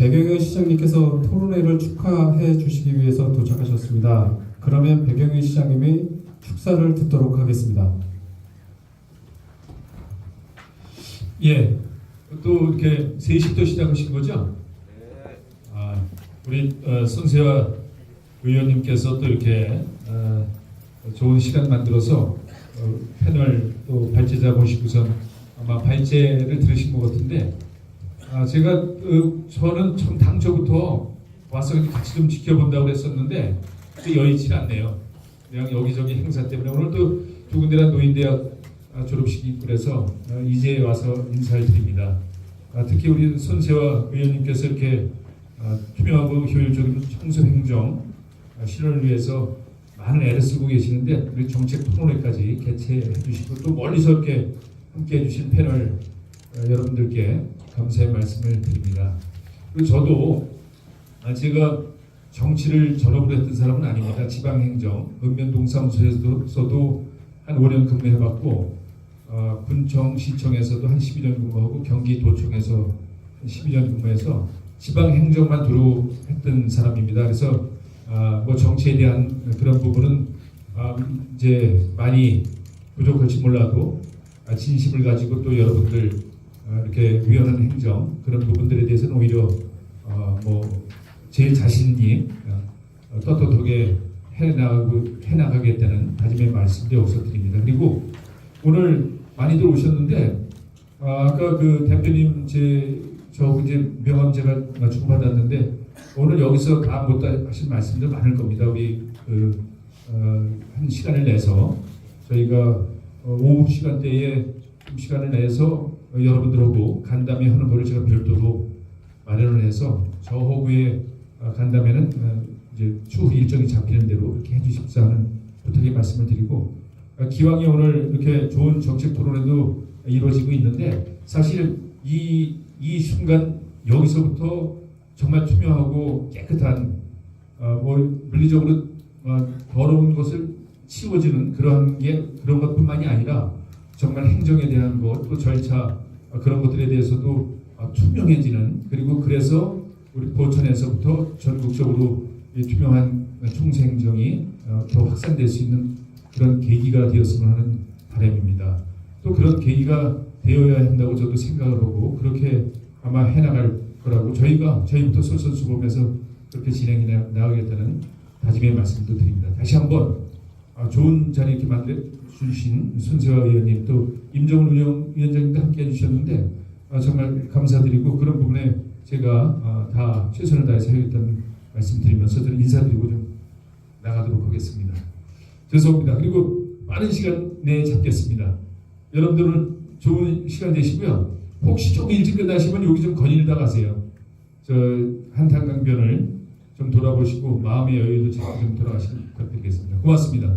배경현 시장님께서 토론회를 축하해 주시기 위해서 도착하셨습니다. 그러면 배경현 시장님의 축사를 듣도록 하겠습니다. 예, 또 이렇게 3시부터 시작하신 거죠? 우리 손세화 의원님께서 또 이렇게 좋은 시간 만들어서 패널 또 발제자 모시고서 아마 발제를 들으신 것 같은데, 제가 저는 참 당초부터 와서 같이 좀 지켜본다고 했었는데 여의치 않네요. 그냥 여기저기 행사 때문에 오늘 또 두 군데나 노인대학 졸업식이 있고 그래서 이제 와서 인사를 드립니다. 특히 우리 손세화 의원님께서 이렇게 투명하고 효율적인 청소 행정 실현을 위해서 많은 애를 쓰고 계시는데 우리 정책 토론회까지 개최해 주시고 또 멀리서 이렇게 함께 해주신 패널 여러분들께 감사의 말씀을 드립니다. 그리고 저도 제가 정치를 전업으로 했던 사람은 아닙니다. 지방행정, 읍면동사무소에서도 한 5년 근무해봤고 군청, 시청에서도 한 12년 근무하고 경기도청에서 한 12년 근무해서 지방행정만 주로 했던 사람입니다. 그래서 뭐 정치에 대한 그런 부분은 이제 많이 부족할지 몰라도 진심을 가지고 또 여러분들 이렇게 위헌한 행정 그런 부분들에 대해서는 오히려 뭐 제 자신이 떳떳하게 해나가겠다는 다짐의 말씀도 여기서 드립니다. 그리고 오늘 많이들 오셨는데 아까 그 대표님 저 이제 명함 제가 주고받았는데 오늘 여기서 다 못 하신 말씀들 많을 겁니다. 우리 한 시간을 내서 저희가 오후 시간대에 좀 시간을 내서 여러분들하고 간담회 하는 거를 제가 별도로 마련을 해서 저 허구에 간담회는 이제 추후 일정이 잡히는 대로 이렇게 해주십사 하는 부탁의 말씀을 드리고 기왕에 오늘 이렇게 좋은 정책 토론회도 이루어지고 있는데 사실 이 순간 여기서부터 정말 투명하고 깨끗한 뭐 물리적으로 더러운 것을 치워주는 그런 것뿐만이 아니라 정말 행정에 대한 것 또 절차 그런 것들에 대해서도 투명해지는 그리고 그래서 우리 포천에서부터 전국적으로 투명한 총수행정이 더 확산될 수 있는 그런 계기가 되었으면 하는 바람입니다. 또 그런 계기가 되어야 한다고 저도 생각을 하고 그렇게 아마 해나갈 거라고 저희부터 솔선수범해서 그렇게 진행해 나가겠다는 다짐의 말씀도 드립니다. 다시 한번 좋은 자리 이렇게 만들어 주신 손세화 의원님 또 임종훈 위원장님도 함께 해주셨는데 정말 감사드리고 그런 부분에 제가 다 최선을 다해서 하겠다는 말씀드리면서 저는 인사드리고 좀 나가도록 하겠습니다. 죄송합니다. 그리고 빠른 시간 내에 잡겠습니다. 여러분들은 좋은 시간 되시고요. 혹시 좀 일찍 끝나시면 여기 좀 거닐다 가세요. 저 한탄강변을 좀 돌아보시고 마음의 여유도 찾고 좀 돌아가시길 부탁드리겠습니다. 고맙습니다.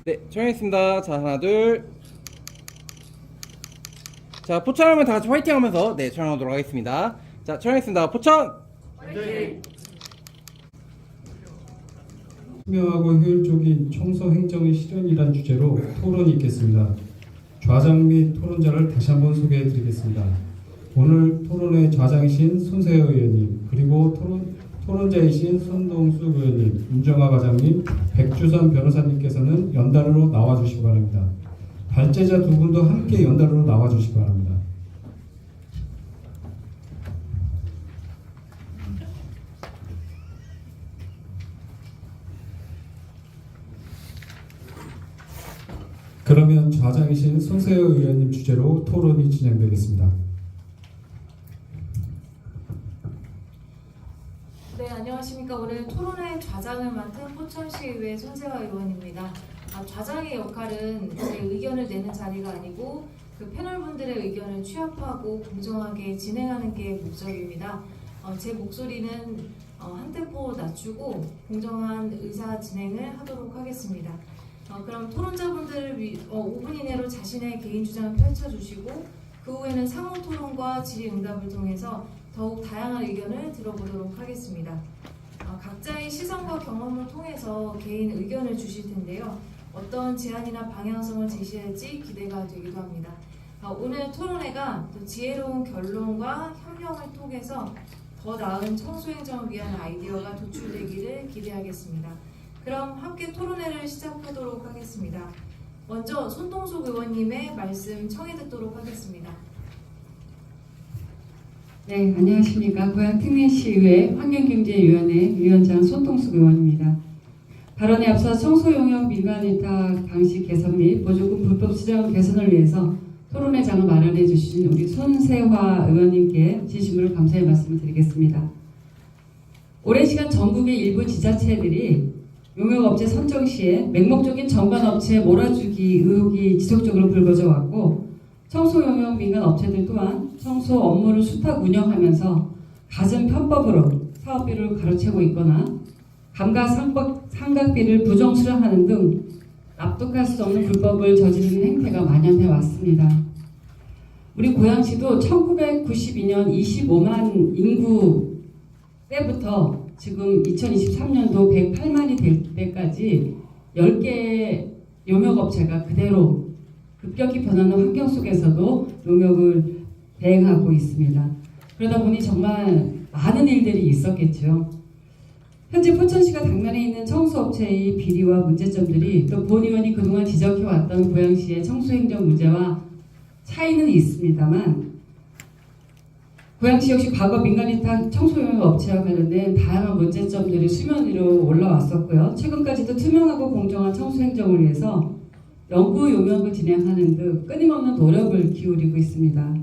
네, 촬영했습니다. 자, 하나, 둘. 자, 포천하면 다 같이 화이팅 하면서 네, 촬영하도록 하겠습니다. 자, 촬영했습니다. 포천! 화이팅! 투명하고 효율적인 청소 행정의 실현이란 주제로 토론이 있겠습니다. 좌장 및 토론자를 다시 한번 소개해 드리겠습니다. 오늘 토론회 좌장이신 손세화 의원님, 그리고 토론자이신 손동수 의원님, 윤정아 과장님, 백주선 변호사님께서는 연달아로 나와주시기 바랍니다. 발제자 두 분도 함께 연달아로 나와주시기 바랍니다. 그러면 좌장이신 손세화 의원님 주제로 토론이 진행되겠습니다. 네, 안녕하십니까. 오늘 토론회 좌장을 맡은 포천시의회 손세화 의원입니다. 좌장의 역할은 제 의견을 내는 자리가 아니고 그 패널분들의 의견을 취합하고 공정하게 진행하는 게 목적입니다. 제 목소리는 한 템포 낮추고 공정한 의사 진행을 하도록 하겠습니다. 그럼 토론자분들 5분 이내로 자신의 개인 주장을 펼쳐주시고 그 후에는 상호 토론과 질의응답을 통해서 더욱 다양한 의견을 들어보도록 하겠습니다. 각자의 시선과 경험을 통해서 개인 의견을 주실 텐데요. 어떤 제안이나 방향성을 제시할지 기대가 되기도 합니다. 오늘 토론회가 또 지혜로운 결론과 협력을 통해서 더 나은 청소행정을 위한 아이디어가 도출되기를 기대하겠습니다. 그럼 함께 토론회를 시작하도록 하겠습니다. 먼저 손동숙 의원님의 말씀 청해 듣도록 하겠습니다. 네, 안녕하십니까. 고양 특례시의회 환경경제위원회 위원장 손동숙 의원입니다. 발언에 앞서 청소용역 민간위탁 방식 개선 및 보조금 불법 수령 개선을 위해서 토론회 장을 마련해 주신 우리 손세화 의원님께 진심으로 감사의 말씀을 드리겠습니다. 오랜 시간 전국의 일부 지자체들이 용역업체 선정 시에 맹목적인 전관업체 몰아주기 의혹이 지속적으로 불거져 왔고, 청소용역 민간업체들 또한 청소 업무를 수탁 운영하면서 갖은 편법으로 사업비를 가로채고 있거나 감가상각비를 부정 수령하는 등 납득할 수 없는 불법을 저지르는 행태가 만연해 왔습니다. 우리 고양시도 1992년 25만 인구 때부터 지금 2023년도 108만이 될 때까지 10개의 용역업체가 그대로 급격히 변하는 환경 속에서도 용역을 대행하고 있습니다. 그러다 보니 정말 많은 일들이 있었겠죠. 현재 포천시가 당면에 있는 청소업체의 비리와 문제점들이 또 본 의원이 그동안 지적해왔던 고양시의 청소행정 문제와 차이는 있습니다만, 고양시 역시 과거 민간위탁 청소용역 업체와 관련된 다양한 문제점들이 수면 위로 올라왔었고요. 최근까지도 투명하고 공정한 청소행정을 위해서 연구 용역을 진행하는 등 끊임없는 노력을 기울이고 있습니다.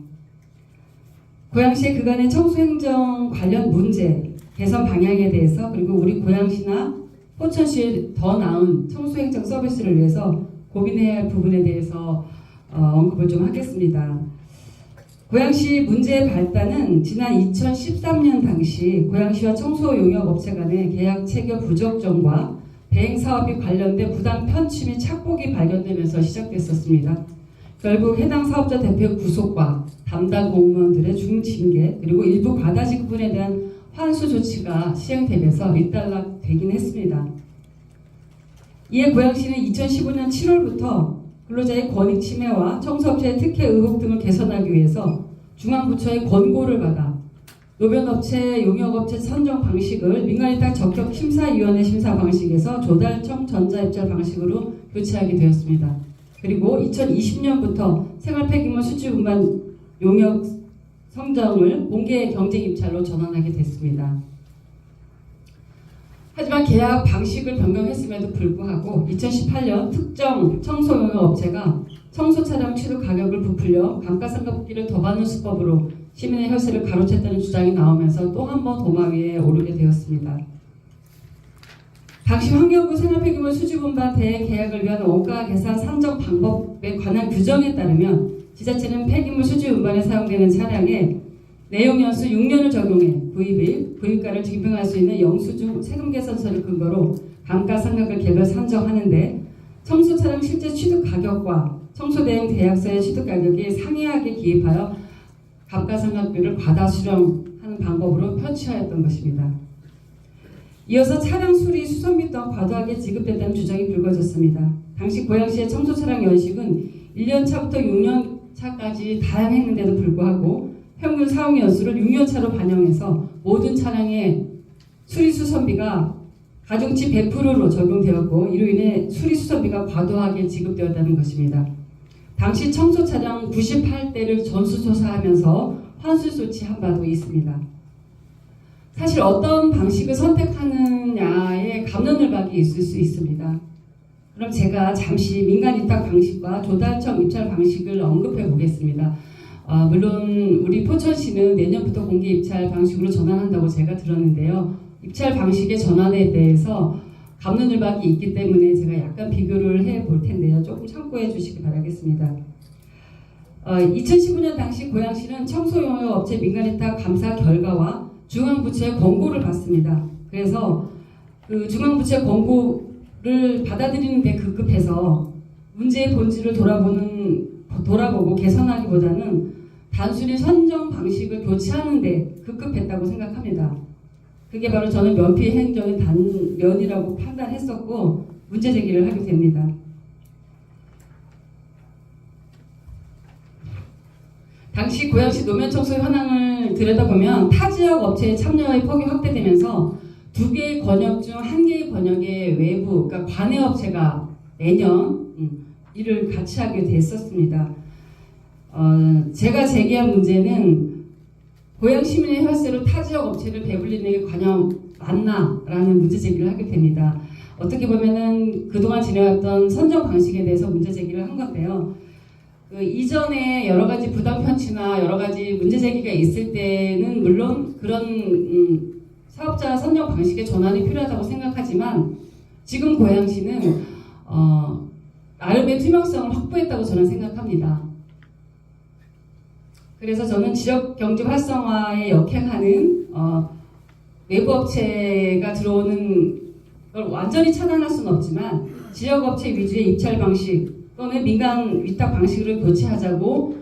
고양시의 그간의 청소행정 관련 문제, 개선 방향에 대해서, 그리고 우리 고양시나 포천시의 더 나은 청소행정 서비스를 위해서 고민해야 할 부분에 대해서 언급을 좀 하겠습니다. 고양시 문제의 발단은 지난 2013년 당시 고양시와 청소용역업체 간의 계약 체결 부적정과 대행사업이 관련된 부당 편취 및 착복이 발견되면서 시작됐었습니다. 결국 해당 사업자 대표의 구속과 담당 공무원들의 중징계, 그리고 일부 과다 지급분에 대한 환수 조치가 시행되면서 일단락되긴 했습니다. 이에 고양시는 2015년 7월부터 근로자의 권익 침해와 청소업체의 특혜 의혹 등을 개선하기 위해서 중앙부처의 권고를 받아 노변업체, 용역업체 선정 방식을 민간위탁 적격심사위원회 심사 방식에서 조달청 전자입찰 방식으로 교체하게 되었습니다. 그리고 2020년부터 생활폐기물 수지 운반 용역 성정을 공개 경쟁 입찰로 전환하게 됐습니다. 하지만 계약 방식을 변경했음에도 불구하고 2018년 특정 청소용역 업체가 청소 차량 취득 가격을 부풀려 감가상각비를 더 받는 수법으로 시민의 혈세를 가로챘다는 주장이 나오면서 또 한 번 도마 위에 오르게 되었습니다. 당시 환경부 생활폐기물 수지분반 대행 계약을 위한 원가 계산 산정 방법에 관한 규정에 따르면 지자체는 폐기물 수지 운반에 사용되는 차량에 내용 연수 6년을 적용해 구입가를 증빙할 수 있는 영수증 세금 계산서를 근거로 감가상각을 개별 산정하는데, 청소 차량 실제 취득 가격과 청소대행 계약서의 취득 가격이 상이하게 기입하여 감가상각비를 과다 수령하는 방법으로 편취하였던 것입니다. 이어서 차량 수리 수선비 또한 과도하게 지급됐다는 주장이 불거졌습니다. 당시 고양시의 청소 차량 연식은 1년 차부터 6년 차까지 다양했는데도 불구하고 평균 사용 연수를 6년 차로 반영해서 모든 차량의 수리 수선비가 가중치 100%로 적용되었고, 이로 인해 수리 수선비가 과도하게 지급되었다는 것입니다. 당시 청소 차량 98대를 전수조사하면서 환수 조치한 바도 있습니다. 사실 어떤 방식을 선택하느냐에 갑론을박이 있을 수 있습니다. 그럼 제가 잠시 민간위탁 방식과 조달청 입찰 방식을 언급해 보겠습니다. 물론 우리 포천시는 내년부터 공개 입찰 방식으로 전환한다고 제가 들었는데요. 입찰 방식의 전환에 대해서 갑론을박이 있기 때문에 제가 약간 비교를 해 볼 텐데요. 조금 참고해 주시기 바라겠습니다. 2015년 당시 고양시는 청소용역 업체 민간위탁 감사 결과와 중앙부처의 권고를 받습니다. 그래서 그 중앙부처의 권고를 받아들이는 데 급급해서 문제의 본질을 돌아보고 개선하기보다는 단순히 선정 방식을 교체하는 데 급급했다고 생각합니다. 그게 바로 저는 면피 행정의 단면이라고 판단했었고 문제 제기를 하게 됩니다. 당시 고양시 노면 청소 현황을 들여다보면 타 지역 업체의 참여의 폭이 확대되면서 2개의 권역 중 1개의 권역의 외부, 그러니까 관내 업체가 매년 일을 같이 하게 됐었습니다. 제가 제기한 문제는 고양 시민의 혈세로 타 지역 업체를 배불리는 게 과연 맞나라는 문제 제기를 하게 됩니다. 어떻게 보면은 그동안 지내왔던 선정 방식에 대해서 문제 제기를 한 건데요. 그 이전에 여러 가지 부당 편취나 여러 가지 문제 제기가 있을 때는 물론 그런 사업자 선정 방식의 전환이 필요하다고 생각하지만 지금 고양시는 나름의 투명성을 확보했다고 저는 생각합니다. 그래서 저는 지역 경제 활성화에 역행하는 외부 업체가 들어오는 걸 완전히 차단할 수는 없지만 지역 업체 위주의 입찰 방식 또는 민간 위탁 방식으로 교체하자고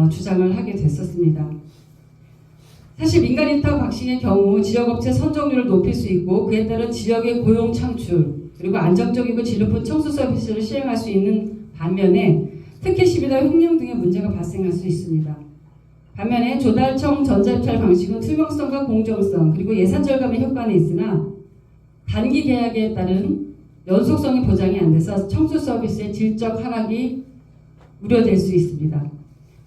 주장을 하게 됐었습니다. 사실 민간 위탁 방식의 경우 지역업체 선정률을 높일 수 있고 그에 따른 지역의 고용 창출 그리고 안정적이고 질 높은 청소 서비스를 시행할 수 있는 반면에 특히 시비다 횡령 등의 문제가 발생할 수 있습니다. 반면에 조달청 전자입찰 방식은 투명성과 공정성 그리고 예산 절감의 효과는 있으나 단기 계약에 따른 연속성이 보장이 안 돼서 청소 서비스의 질적 하락이 우려될 수 있습니다.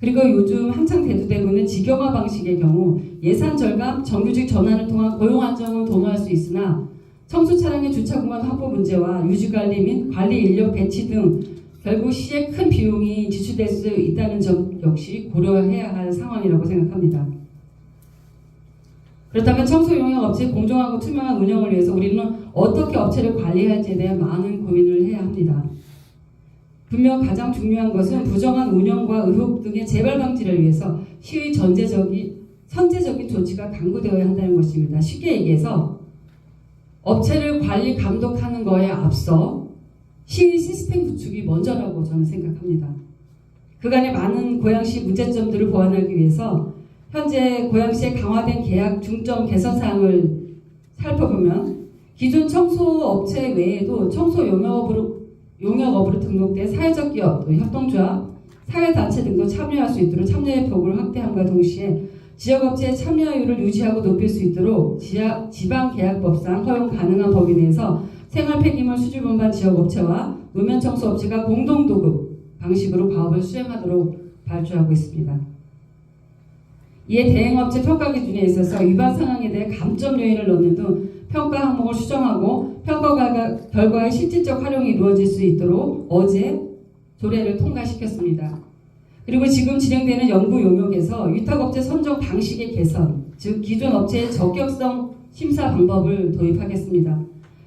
그리고 요즘 한창 대두되고 있는 직영화 방식의 경우 예산 절감, 정규직 전환을 통한 고용 안정은 도모할 수 있으나 청소 차량의 주차 공간 확보 문제와 유지 관리 및 관리 인력 배치 등 결국 시에 큰 비용이 지출될 수 있다는 점 역시 고려해야 할 상황이라고 생각합니다. 그렇다면 청소 용역 업체의 공정하고 투명한 운영을 위해서 우리는 어떻게 업체를 관리할지에 대한 많은 고민을 해야 합니다. 분명 가장 중요한 것은 부정한 운영과 의혹 등의 재발 방지를 위해서 시의 선제적인 조치가 강구되어야 한다는 것입니다. 쉽게 얘기해서 업체를 관리 감독하는 거에 앞서 시의 시스템 구축이 먼저라고 저는 생각합니다. 그간의 많은 고양시 문제점들을 보완하기 위해서 현재 고양시의 강화된 계약 중점 개선 사항을 살펴보면 기존 청소업체 외에도 청소 용역업으로 등록된 사회적 기업, 협동조합, 사회단체 등도 참여할 수 있도록 참여의 폭을 확대함과 동시에 지역업체의 참여율을 유지하고 높일 수 있도록 지방계약법상 허용 가능한 범위 내에서 생활폐기물 수질분반 지역업체와 노면청소업체가 공동도급 방식으로 과업을 수행하도록 발주하고 있습니다. 이에 대행업체 평가 기준에 있어서 위반 상황에 대해 감점 요인을 넣는 등 평가 항목을 수정하고 평가 결과의 실질적 활용이 이루어질 수 있도록 어제 조례를 통과시켰습니다. 그리고 지금 진행되는 연구 용역에서 위탁업체 선정 방식의 개선, 즉 기존 업체의 적격성 심사 방법을 도입하겠습니다.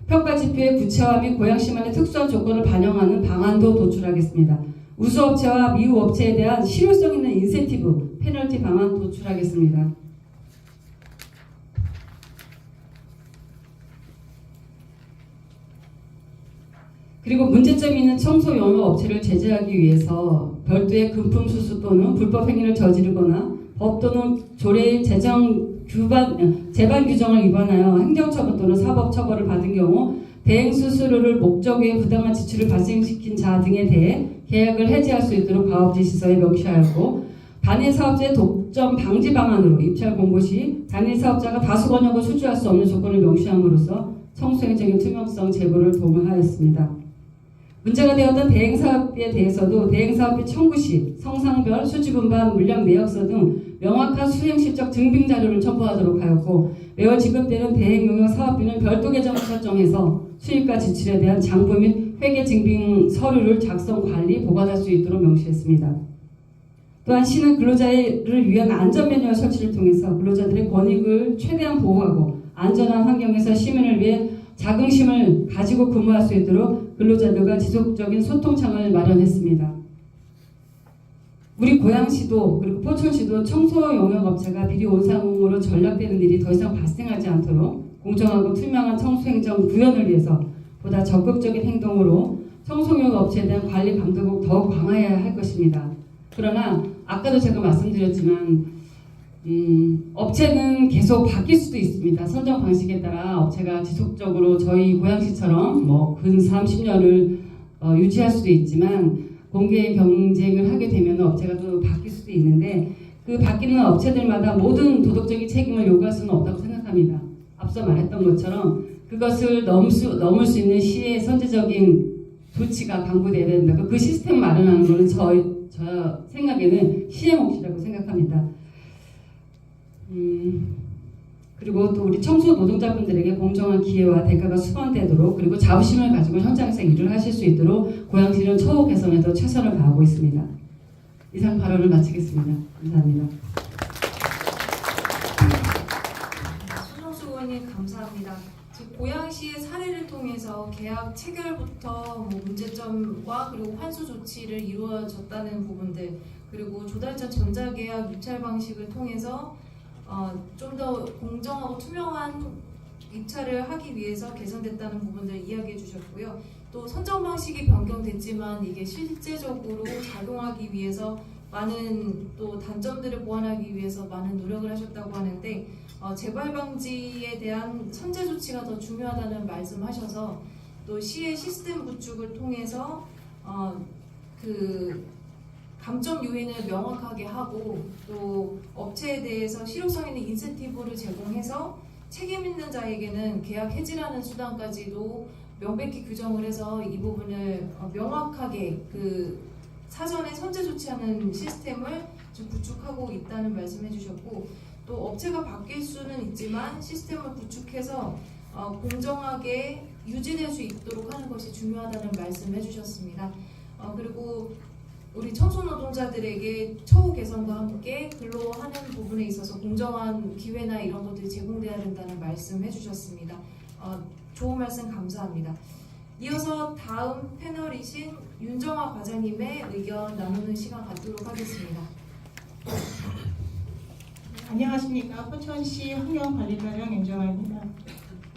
평가 지표의 구체화 및 고양시만의 특수한 조건을 반영하는 방안도 도출하겠습니다. 우수업체와 미우업체에 대한 실효성 있는 인센티브, 페널티 방안 도출하겠습니다. 그리고 문제점이 있는 청소 용역 업체를 제재하기 위해서 별도의 금품 수수 또는 불법 행위를 저지르거나 법 또는 조례의 제반 규정을 위반하여 행정처분 또는 사법처벌을 받은 경우 대행 수수료를 목적 외에 부당한 지출을 발생시킨 자 등에 대해 계약을 해지할 수 있도록 가업지시서에 명시하였고 단일 사업자의 독점 방지 방안으로 입찰 공고 시 단일 사업자가 다수 권역을 수주할 수 없는 조건을 명시함으로써 청소행정의 투명성 제고를 도모하였습니다. 문제가 되었던 대행사업비에 대해서도 대행사업비 청구 시 성상별, 수지분반, 물량 내역서 등 명확한 수행실적 증빙 자료를 첨부하도록 하였고 매월 지급되는 대행용역 사업비는 별도 계정을 설정해서 수입과 지출에 대한 장부 및 회계 증빙 서류를 작성, 관리, 보관할 수 있도록 명시했습니다. 또한 시는 근로자를 위한 안전 매뉴얼 설치를 통해서 근로자들의 권익을 최대한 보호하고 안전한 환경에서 시민을 위해 자긍심을 가지고 근무할 수 있도록 근로자들과 지속적인 소통창을 마련했습니다. 우리 고양시도 그리고 포천시도 청소 용역업체가 비리 온상으로 전락되는 일이 더 이상 발생하지 않도록 공정하고 투명한 청소행정 구현을 위해서 보다 적극적인 행동으로 청소용역업체에 대한 관리 감독을 더욱 강화해야 할 것입니다. 그러나 아까도 제가 말씀드렸지만 업체는 계속 바뀔 수도 있습니다. 선정 방식에 따라 업체가 지속적으로 저희 고양시처럼 근 30년을 유지할 수도 있지만 공개 경쟁을 하게 되면 업체가 또 바뀔 수도 있는데 그 바뀌는 업체들마다 모든 도덕적인 책임을 요구할 수는 없다고 생각합니다. 앞서 말했던 것처럼 그것을 넘을 수 있는 시의 선제적인 조치가 강구돼야 된다. 그 시스템 마련하는 것은 저 생각에는 시의 몫이라고 생각합니다. 그리고 또 우리 청소 노동자분들에게 공정한 기회와 대가가 수반되도록 그리고 자부심을 가지고 현장에서 일을 하실 수 있도록 고양시는 처우 개선에도 최선을 다하고 있습니다. 이상 발언을 마치겠습니다. 감사합니다. 손정수 의원님 감사합니다. 지금 고양시의 사례를 통해서 계약 체결부터 뭐 문제점과 그리고 환수 조치를 이루어졌다는 부분들 그리고 조달전 전자계약 입찰 방식을 통해서 좀 더 공정하고 투명한 입찰을 하기 위해서 개선됐다는 부분들 이야기해 주셨고요. 또 선정 방식이 변경됐지만 이게 실제적으로 작용하기 위해서 많은 또 단점들을 보완하기 위해서 많은 노력을 하셨다고 하는데 재발 방지에 대한 선제 조치가 더 중요하다는 말씀하셔서 또 시의 시스템 구축을 통해서 그 감점 요인을 명확하게 하고 또 업체에 대해서 실효성 있는 인센티브를 제공해서 책임 있는 자에게는 계약 해지라는 수단까지도 명백히 규정을 해서 이 부분을 명확하게 그 사전에 선제 조치하는 시스템을 좀 구축하고 있다는 말씀해 주셨고 또 업체가 바뀔 수는 있지만 시스템을 구축해서 공정하게 유지될 수 있도록 하는 것이 중요하다는 말씀해 주셨습니다. 그리고 우리 청소노동자들에게 처우 개선과 함께 근로하는 부분에 있어서 공정한 기회나 이런 것들이 제공돼야 된다는 말씀 해주셨습니다. 좋은 말씀 감사합니다. 이어서 다음 패널이신 윤정화 과장님의 의견 나누는 시간 갖도록 하겠습니다. 안녕하십니까. 포천시 환경관리과장 윤정화입니다.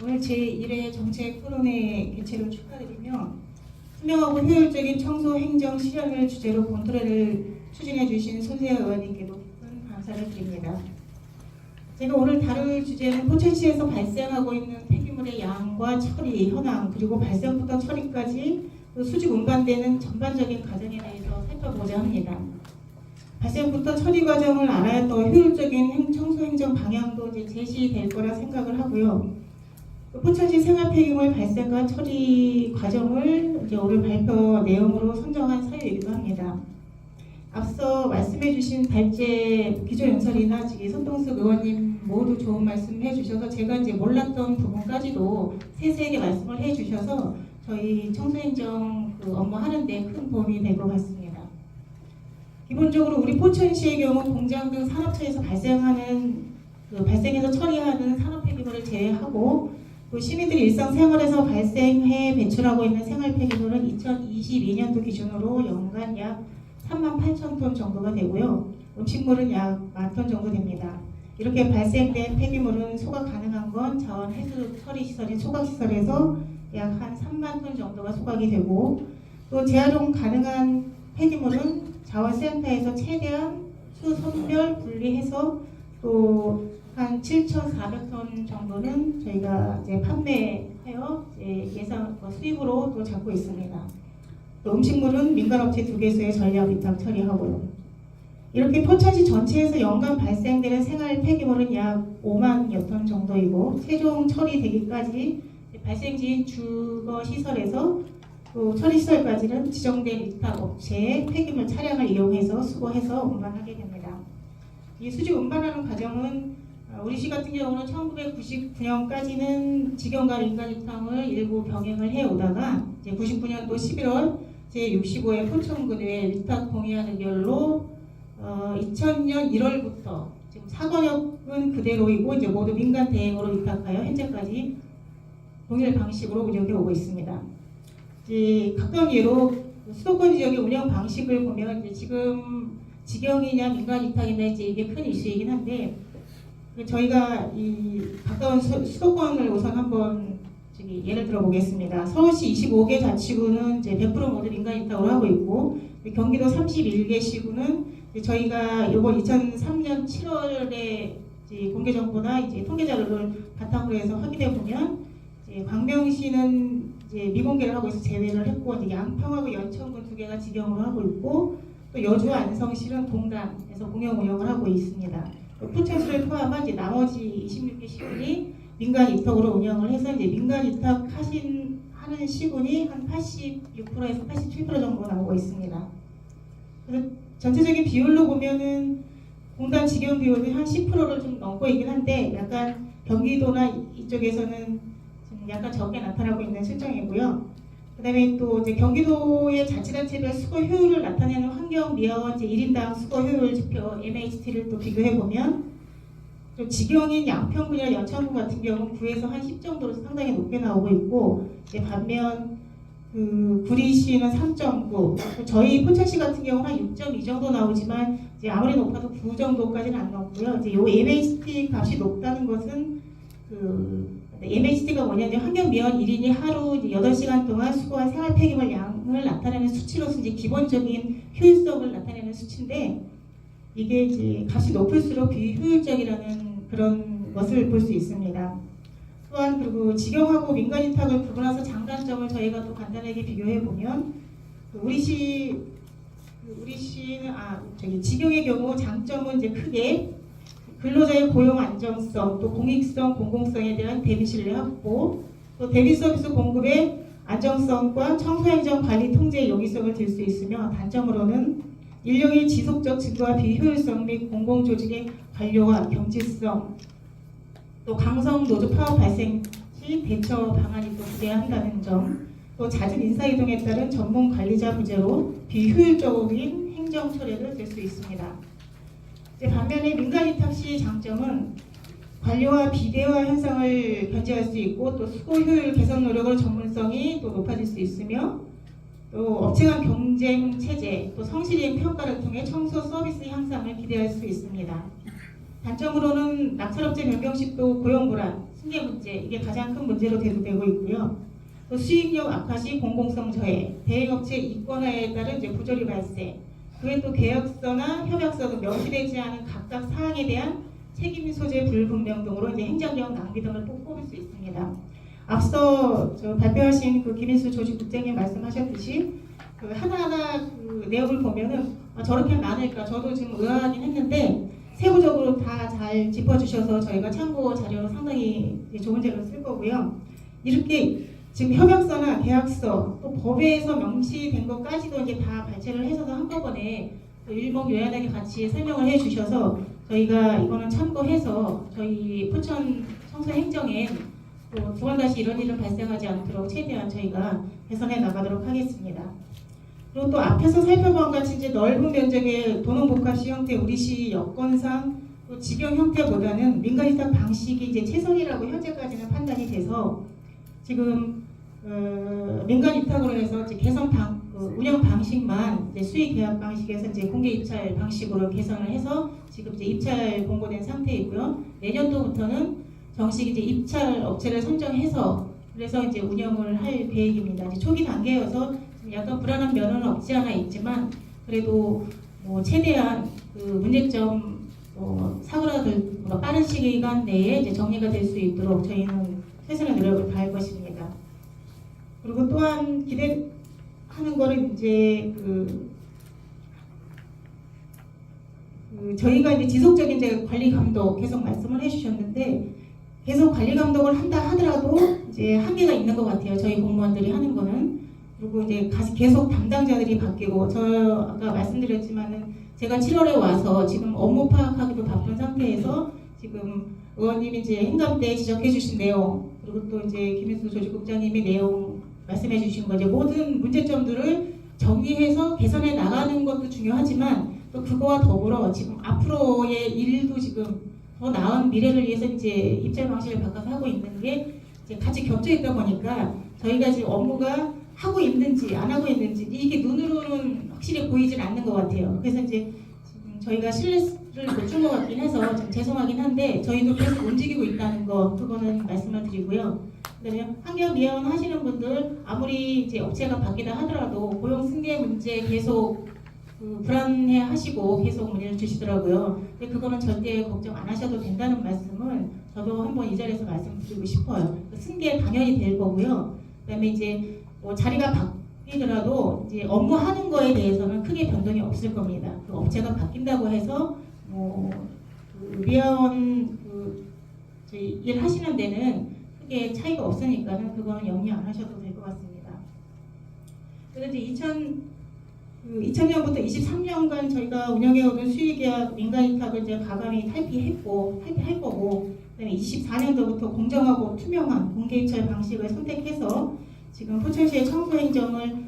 오늘 제1회 정책 토론회 개최를 축하드리며 투명하고 효율적인 청소 행정 실현을 주제로 본토론을 추진해 주신 손세아 의원님께도 큰 감사를 드립니다. 제가 오늘 다룰 주제는 포천시에서 발생하고 있는 폐기물의 양과 처리, 현황, 그리고 발생부터 처리까지 수직 운반되는 전반적인 과정에 대해서 살펴보자 합니다. 발생부터 처리 과정을 알아야 더 효율적인 청소 행정 방향도 이제 제시될 거라 생각을 하고요. 포천시 생활폐기물 발생과 처리 과정을 이제 오늘 발표 내용으로 선정한 사유이기도 합니다. 앞서 말씀해주신 발제 기조연설이나 손동숙 의원님 모두 좋은 말씀해 주셔서 제가 이제 몰랐던 부분까지도 세세하게 말씀을 해주셔서 저희 청소행정 업무 하는데 큰 도움이 될 것 같습니다. 기본적으로 우리 포천시의 경우 공장 등 산업체에서 발생해서 처리하는 산업폐기물을 제외하고 또 시민들이 일상생활에서 발생해 배출하고 있는 생활폐기물은 2022년도 기준으로 연간 약 38,000톤 정도가 되고요. 음식물은 약 10,000톤 정도 됩니다. 이렇게 발생된 폐기물은 소각 가능한 건 자원해수 처리시설인 소각시설에서 약 한 3만 톤 정도가 소각이 되고 또 재활용 가능한 폐기물은 자원센터에서 최대한 수선별 분리해서 또 한 7,400톤 정도는 저희가 이제 판매하여 이제 예상 수입으로 또 잡고 있습니다. 또 음식물은 민간업체 2개소에 전략 위탁 처리하고요. 이렇게 포천시 전체에서 연간 발생되는 생활 폐기물은 약 5만여 톤 정도이고 최종 처리되기까지 발생지인 주거시설에서 또 처리시설까지는 지정된 위탁 업체의 폐기물 차량을 이용해서 수거해서 운반하게 됩니다. 이 수직 운반하는 과정은 우리 시 같은 경우는 1999년까지는 직영과 민간유탕을 일부 병행을 해오다가 이제 99년도 11월 제65회 포천군의 위탁 동의안 의결로 2000년 1월부터 지금 사건역은 그대로이고 이제 모두 민간 대행으로 위탁하여 현재까지 동일 방식으로 운영해 오고 있습니다. 이제 가까운 예로 수도권 지역의 운영 방식을 보면 이제 지금 직영이냐 민간 위탁이냐 이제 이게 큰 이슈이긴 한데 저희가 이 가까운 수도권을 우선 한번 예를 들어 보겠습니다. 서울시 25개 자치구는 이제 100% 모두 민간 위탁으로 하고 있고 경기도 31개 시구는 저희가 이번 2003년 7월에 공개 정보나 이제 통계 자료를 바탕으로 해서 확인해 보면 광명시는 이제 미공개를 하고 있어 제외를 했고 이제 양평하고 연천군 2개가 직영으로 하고 있고 또 여주 안성시는 동단에서 공영 운영을 하고 있습니다. 포천시를 포함한 이제 나머지 26개 시군이 민간 위탁으로 운영을 해서 이제 민간 위탁 하는 시군이 한 86%에서 87% 정도 나오고 있습니다. 그래서 전체적인 비율로 보면은 공단 직영 비율이 한 10%를 좀 넘고 있긴 한데 약간 경기도나 이쪽에서는 좀 약간 적게 나타나고 있는 실정이고요. 그다음에 또 이제 경기도의 자치단체별 수거 효율을 나타내는 환경미화원 이제 1인당 수거 효율 지표 MHT를 또 비교해 보면 좀 직영인 양평군이나 연천군 같은 경우는 9에서 한 10 정도로 상당히 높게 나오고 있고 이제 반면 그 구리시는 3.9, 저희 포천시 같은 경우는 한 6.2 정도 나오지만 이제 아무리 높아도 9 정도까지는 안 넘고요. 이제 요 MHT 값이 높다는 것은 그 MHT가 뭐냐면 환경미화원 1인이 하루 8시간 동안 수거한 생활 폐기물 양을 나타내는 수치로서 이제 기본적인 효율성을 나타내는 수치인데 이게 이제 값이 높을수록 비효율적이라는 그런 것을 볼 수 있습니다. 또한 그리고 직영하고 민간 위탁을 구분해서 장단점을 저희가 또 간단하게 비교해 보면 우리시는 직영의 경우 장점은 이제 크게 근로자의 고용 안정성, 또 공익성, 공공성에 대한 대비 신뢰 확보, 또 대비 서비스 공급의 안정성과 청소행정 관리 통제의 용이성을 들 수 있으며 단점으로는 인력의 지속적 증가와 비효율성 및 공공조직의 관료와 경직성, 또 강성 노조 파업 발생 시 대처 방안이 또 부재한다는 점, 또 잦은 인사이동에 따른 전문 관리자 부재로 비효율적인 행정 처리를 될 수 있습니다. 이제 반면에 민간 위탁 시 장점은 관료와 비대화 현상을 견제할 수 있고 또 수고 효율 개선 노력으로 전문성이 또 높아질 수 있으며 또 업체 간 경쟁 체제, 또 성실행 평가를 통해 청소 서비스 향상을 기대할 수 있습니다. 단점으로는 낙찰업체 변경식도 고용 불안, 승계 문제 이게 가장 큰 문제로 대두되고 있고요. 또 수익력 악화 시 공공성 저해, 대행업체 이권화에 따른 이제 부조리 발생, 그외 또 계약서나 협약서 등 명시되지 않은 각각 사항에 대한 책임 소재 불분명 등으로 이제 행정력 낭비 등을 꼽을 수 있습니다. 앞서 발표하신 그 김인수 조직국장님 말씀하셨듯이 그 하나하나 그 내용을 보면은 저렇게 많을까 저도 지금 의아하긴 했는데 세부적으로 다 잘 짚어주셔서 저희가 참고 자료로 상당히 좋은 자료를 쓸 거고요. 이렇게 지금 협약서나 계약서 또 법에서 명시된 것까지도 이제 다 발췌를 해서 한꺼번에 일목요연하게 같이 설명을 해주셔서 저희가 이거는 참고해서 저희 포천 청소행정에 또 두 번 다시 이런 일은 발생하지 않도록 최대한 저희가 개선해 나가도록 하겠습니다. 그리고 또 앞에서 살펴본 것 같이 이제 넓은 면적의 도농복합시 형태 우리시 여건상 또 직영 형태보다는 민간 위탁 방식이 이제 최선이라고 현재까지는 판단이 돼서 지금 민간 위탁으로 해서 이제 개선 운영 방식만 이제 수의 계약 방식에서 이제 공개 입찰 방식으로 개선을 해서 지금 이제 입찰 공고된 상태이고요. 내년도부터는 정식 이제 입찰 업체를 선정해서 그래서 이제 운영을 할 계획입니다. 이제 초기 단계여서 약간 불안한 면은 없지 않아 있지만 그래도 뭐 최대한 그 문제점 사고라들 빠른 시간 내에 이제 정리가 될 수 있도록 저희는 최선의 노력을 다할 것입니다. 그리고 또한 기대하는 거는 이제 저희가 이제 지속적인 이제 관리 감독 계속 말씀을 해주셨는데 계속 관리 감독을 한다 하더라도 이제 한계가 있는 것 같아요. 저희 공무원들이 하는 거는. 그리고 이제 계속 담당자들이 바뀌고 저 아까 말씀드렸지만은 제가 7월에 와서 지금 업무 파악하기도 바쁜 상태에서 지금 의원님이 이제 행감 때 지적해 주신 내용 그리고 또 이제 김인수 조직국장님이 내용 말씀해 주신 거 이제 모든 문제점들을 정리해서 개선해 나가는 것도 중요하지만 또 그거와 더불어 지금 앞으로의 일도 지금 더 나은 미래를 위해서 이제 입찰 방식을 바꿔서 하고 있는 게 이제 같이 겹쳐 있다 보니까 저희가 지금 업무가 하고 있는지 안 하고 있는지 이게 눈으로는 확실히 보이질 않는 것 같아요. 그래서 이제 지금 저희가 신뢰를 못 준 것 같긴 해서 좀 죄송하긴 한데 저희도 계속 움직이고 있다는 거 그거는 말씀을 드리고요. 그다음에 환경미화원 하시는 분들 아무리 이제 업체가 바뀌다 하더라도 고용 승계 문제 계속 불안해하시고 계속 문의를 주시더라고요. 근데 그거는 절대 걱정 안 하셔도 된다는 말씀을 저도 한번 이 자리에서 말씀드리고 싶어요. 승계 당연히 될 거고요. 그다음에 이제 자리가 이더라도 이제 업무하는 거에 대해서는 크게 변동이 없을 겁니다. 그 업체가 바뀐다고 해서 그 위원 저희 일 하시는 데는 크게 차이가 없으니까는 그거는 염려 안 하셔도 될 것 같습니다. 그래서 이제 2000년부터 23년간 저희가 운영해오던 수의계약 민간위탁을 이제 과감히 탈피할 거고, 그다음에 24년도부터 공정하고 투명한 공개입찰 방식을 선택해서 지금 포천시의 청소행정을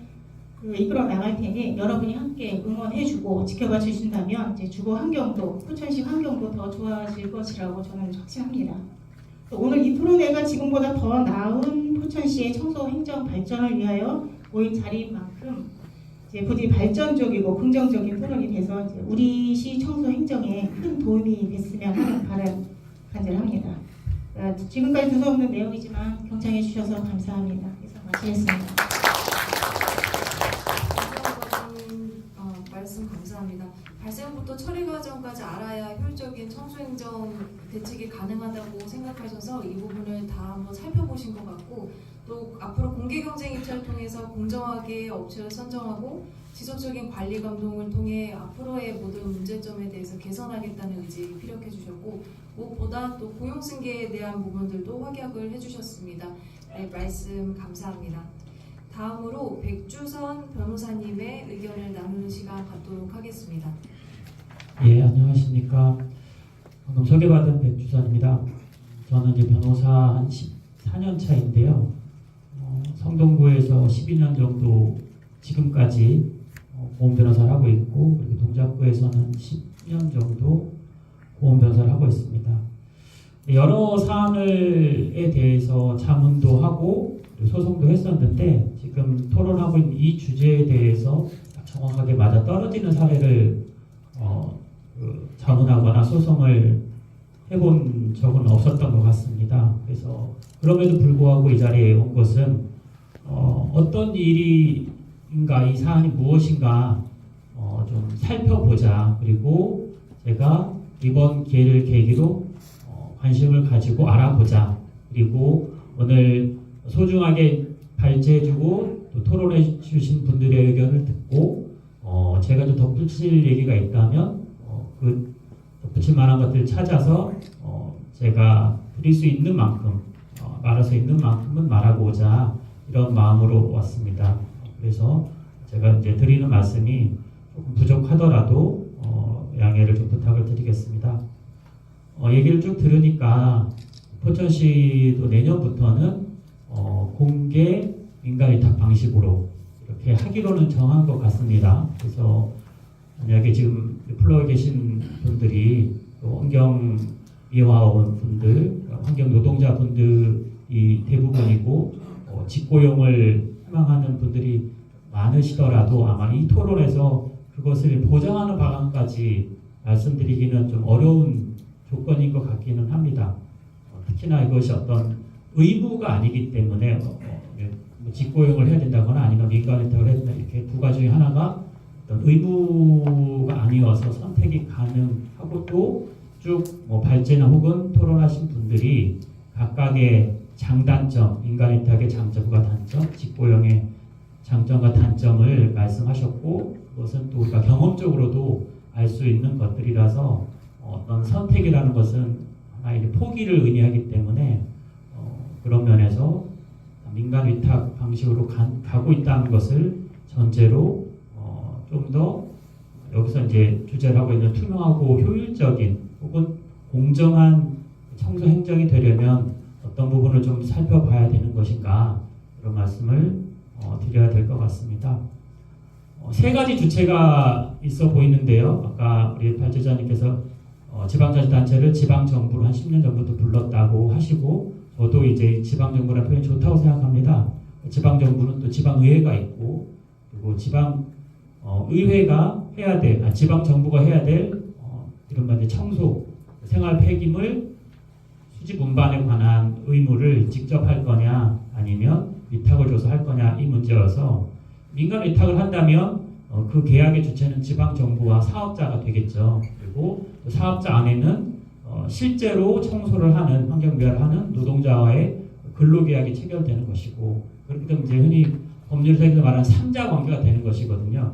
이끌어 나갈 테니 여러분이 함께 응원해주고 지켜봐 주신다면 이제 주거 환경도, 포천시 환경도 더 좋아질 것이라고 저는 확신합니다. 오늘 이 토론회가 지금보다 더 나은 포천시의 청소행정 발전을 위하여 모인 자리인 만큼 이제 부디 발전적이고 긍정적인 토론이 돼서 이제 우리 시 청소행정에 큰 도움이 됐으면 하는 바람 간절합니다. 지금까지 두서없는 내용이지만 경청해 주셔서 감사합니다. 이상 마치겠습니다. 말씀 감사합니다. 발생부터 처리 과정까지 알아야 효율적인 청소행정 대책이 가능하다고 생각하셔서 이 부분을 다 한번 살펴보신 것 같고, 또 앞으로 공개 경쟁 입찰을 통해서 공정하게 업체를 선정하고 지속적인 관리 감독을 통해 앞으로의 모든 문제점에 대해서 개선하겠다는 의지 피력해 주셨고, 무엇보다 또 고용 승계에 대한 부분들도 확약을 해주셨습니다. 네, 말씀 감사합니다. 다음으로 백주선 변호사님의 의견을 나누는 시간 갖도록 하겠습니다. 예, 안녕하십니까. 방금 소개받은 백주선입니다. 저는 이제 변호사 한 14년 차인데요. 성동구에서 12년 정도 지금까지 고은 변호사를 하고 있고, 그리고 동작구에서는 10년 정도 고은 변호사를 하고 있습니다. 여러 사안에 대해서 자문도 하고 소송도 했었는데, 지금 토론하고 있는 이 주제에 대해서 정확하게 맞아 떨어지는 사례를 자문하거나 소송을 해본 적은 없었던 것 같습니다. 그래서 그럼에도 불구하고 이 자리에 온 것은 어떤 일인가, 이 사안이 무엇인가 좀 살펴보자. 그리고 제가 이번 기회를 계기로 관심을 가지고 알아보자. 그리고 오늘 소중하게 발제해주고 또 토론해주신 분들의 의견을 듣고 제가 좀 덧붙일 얘기가 있다면 그 덧붙일 만한 것들을 찾아서 제가 드릴 수 있는 만큼 말할 수 있는 만큼은 말하고자 이런 마음으로 왔습니다. 그래서 제가 이제 드리는 말씀이 조금 부족하더라도 양해를 좀 부탁을 드리겠습니다. 얘기를 쭉 들으니까 포천시도 내년부터는 공개 민간위탁 방식으로 이렇게 하기로는 정한 것 같습니다. 그래서 만약에 지금 플로어에 계신 분들이 또 환경미화원 분들, 환경 노동자 분들이 대부분이고 직고용을 희망하는 분들이 많으시더라도 아마 이 토론에서 그것을 보장하는 방안까지 말씀드리기는 좀 어려운 조건인 것 같기는 합니다. 특히나 이것이 어떤 의무가 아니기 때문에 직고용을 해야 된다거나 아니면 민간위탁을 해야 된다, 이렇게 두 가지 중에 하나가 어떤 의무가 아니어서 선택이 가능하고 또 쭉 발제나 혹은 토론하신 분들이 각각의 장단점, 민간위탁의 장점과 단점, 직고용의 장점과 단점을 말씀하셨고, 그것은 또 우리가 경험적으로도 알 수 있는 것들이라서 어떤 선택이라는 것은 하나의 포기를 의미하기 때문에 그런 면에서 민간 위탁 방식으로 가고 있다는 것을 전제로 좀 더 여기서 이제 주제를 하고 있는 투명하고 효율적인 혹은 공정한 청소 행정이 되려면 어떤 부분을 좀 살펴봐야 되는 것인가, 그런 말씀을 드려야 될 것 같습니다. 세 가지 주체가 있어 보이는데요. 아까 우리 발제자님께서 지방자치단체를 지방정부로 한 10년 전부터 불렀다고 하시고, 저도 이제 지방정부라는 표현이 좋다고 생각합니다. 지방정부는 또 지방의회가 있고, 그리고 지방의회가 해야 될, 지방정부가 해야 될 이른바 이제 청소, 생활 폐기물 수집 운반에 관한 의무를 직접 할 거냐 아니면 위탁을 줘서 할 거냐, 이 문제여서 민간 위탁을 한다면 그 계약의 주체는 지방정부와 사업자가 되겠죠. 그리고 사업자 안에는 실제로 청소를 하는, 환경미화를 하는 노동자와의 근로계약이 체결되는 것이고, 그렇기 때문에 이제 흔히 법률에서 말하는 3자 관계가 되는 것이거든요.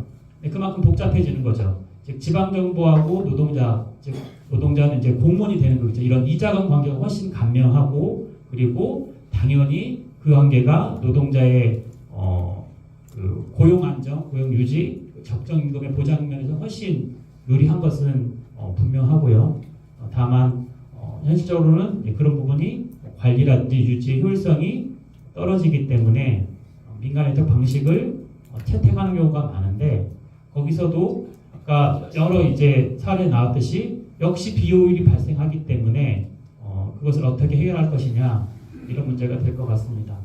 그만큼 복잡해지는 거죠. 즉 지방정부하고 노동자, 즉 노동자는 이제 공무원이 되는 거겠죠. 이런 이자간 관계가 훨씬 간명하고, 그리고 당연히 그 관계가 노동자의 그 고용 안정, 고용 유지, 적정 임금의 보장 면에서 훨씬 유리한 것은 분명하고요. 다만 현실적으로는 그런 부분이 관리라든지 유지의 효율성이 떨어지기 때문에 민간委託방식을 채택하는 경우가 많은데, 거기서도 아까 여러 이제 사례 나왔듯이 역시 비효율이 발생하기 때문에 그것을 어떻게 해결할 것이냐, 이런 문제가 될 것 같습니다.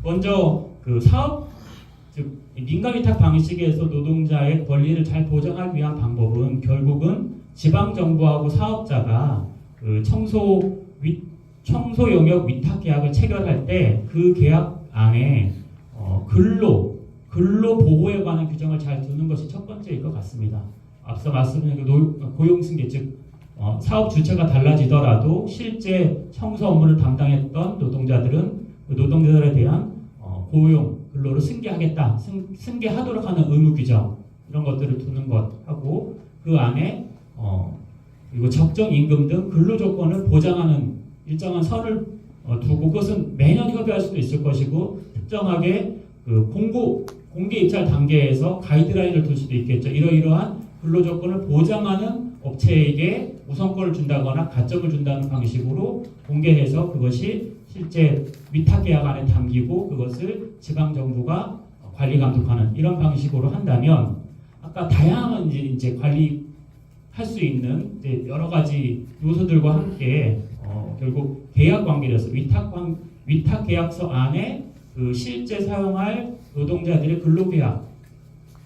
먼저 그 사업, 즉 민간위탁 방식에서 노동자의 권리를 잘 보장하기 위한 방법은 결국은 지방 정부하고 사업자가 그 청소 영역 위탁 계약을 체결할 때 그 계약 안에 근로 보호에 관한 규정을 잘 두는 것이 첫 번째일 것 같습니다. 앞서 말씀드린 고용 승계, 즉 사업 주체가 달라지더라도 실제 청소 업무를 담당했던 노동자들은 그 노동자들에 대한 고용 근로를 승계하겠다, 승계하도록 하는 의무 규정, 이런 것들을 두는 것하고, 그 안에 그리고 적정 임금 등 근로 조건을 보장하는 일정한 선을 두고, 그것은 매년 협의할 수도 있을 것이고, 특정하게 그 공개 입찰 단계에서 가이드라인을 둘 수도 있겠죠. 이러이러한 근로 조건을 보장하는 업체에게 우선권을 준다거나 가점을 준다는 방식으로 공개해서 그것이 실제 위탁 계약 안에 담기고, 그것을 지방 정부가 관리 감독하는 이런 방식으로 한다면, 아까 다양한 이제 관리할 수 있는 이제 여러 가지 요소들과 함께 결국 계약 관계로서 위탁 계약서 안에 그 실제 사용할 노동자들의 근로계약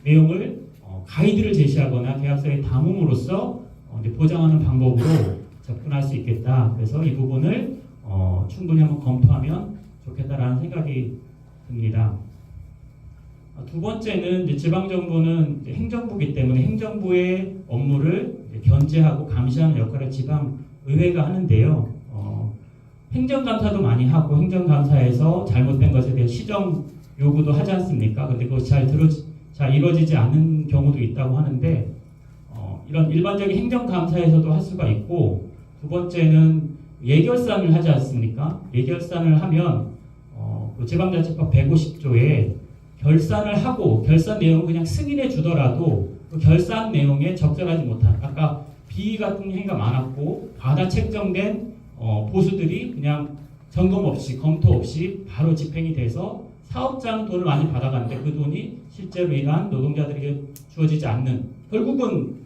내용을 가이드를 제시하거나 계약서에 담음으로써 이제 보장하는 방법으로 접근할 수 있겠다. 그래서 이 부분을 충분히 한번 검토하면 좋겠다라는 생각이 듭니다. 두 번째는 이제 지방정부는 이제 행정부이기 때문에 행정부의 업무를 견제하고 감시하는 역할을 지방의회가 하는데요. 행정감사도 많이 하고 행정감사에서 잘못된 것에 대해 시정 요구도 하지 않습니까? 근데 그것이 잘 이루어지지 않는 경우도 있다고 하는데, 이런 일반적인 행정감사에서도 할 수가 있고, 두 번째는 예결산을 하지 않습니까? 예결산을 하면 그 지방자치법 150조에 결산을 하고 결산 내용을 그냥 승인해 주더라도 그 결산 내용에 적절하지 못한, 아까 비위 같은 행위가 많았고 과다 책정된 보수들이 그냥 점검 없이 검토 없이 바로 집행이 돼서 사업자는 돈을 많이 받아가는데 그 돈이 실제로 일한 노동자들에게 주어지지 않는, 결국은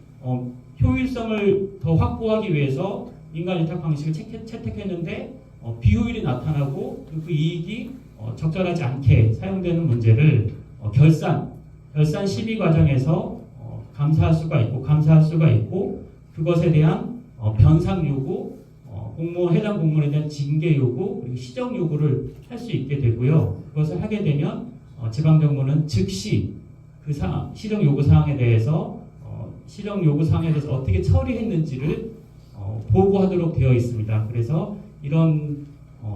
효율성을 더 확보하기 위해서 민간위탁 방식을 채택했는데 비효율이 나타나고 그 이익이 적절하지 않게 사용되는 문제를 결산 심의 과정에서 감사할 수가 있고 그것에 대한 변상 요구, 해당 공무원에 대한 징계 요구, 그리고 시정 요구를 할 수 있게 되고요. 그것을 하게 되면 지방정부는 즉시 그 시정 요구 사항에 대해서 어떻게 처리했는지를 보고하도록 되어 있습니다. 그래서 이런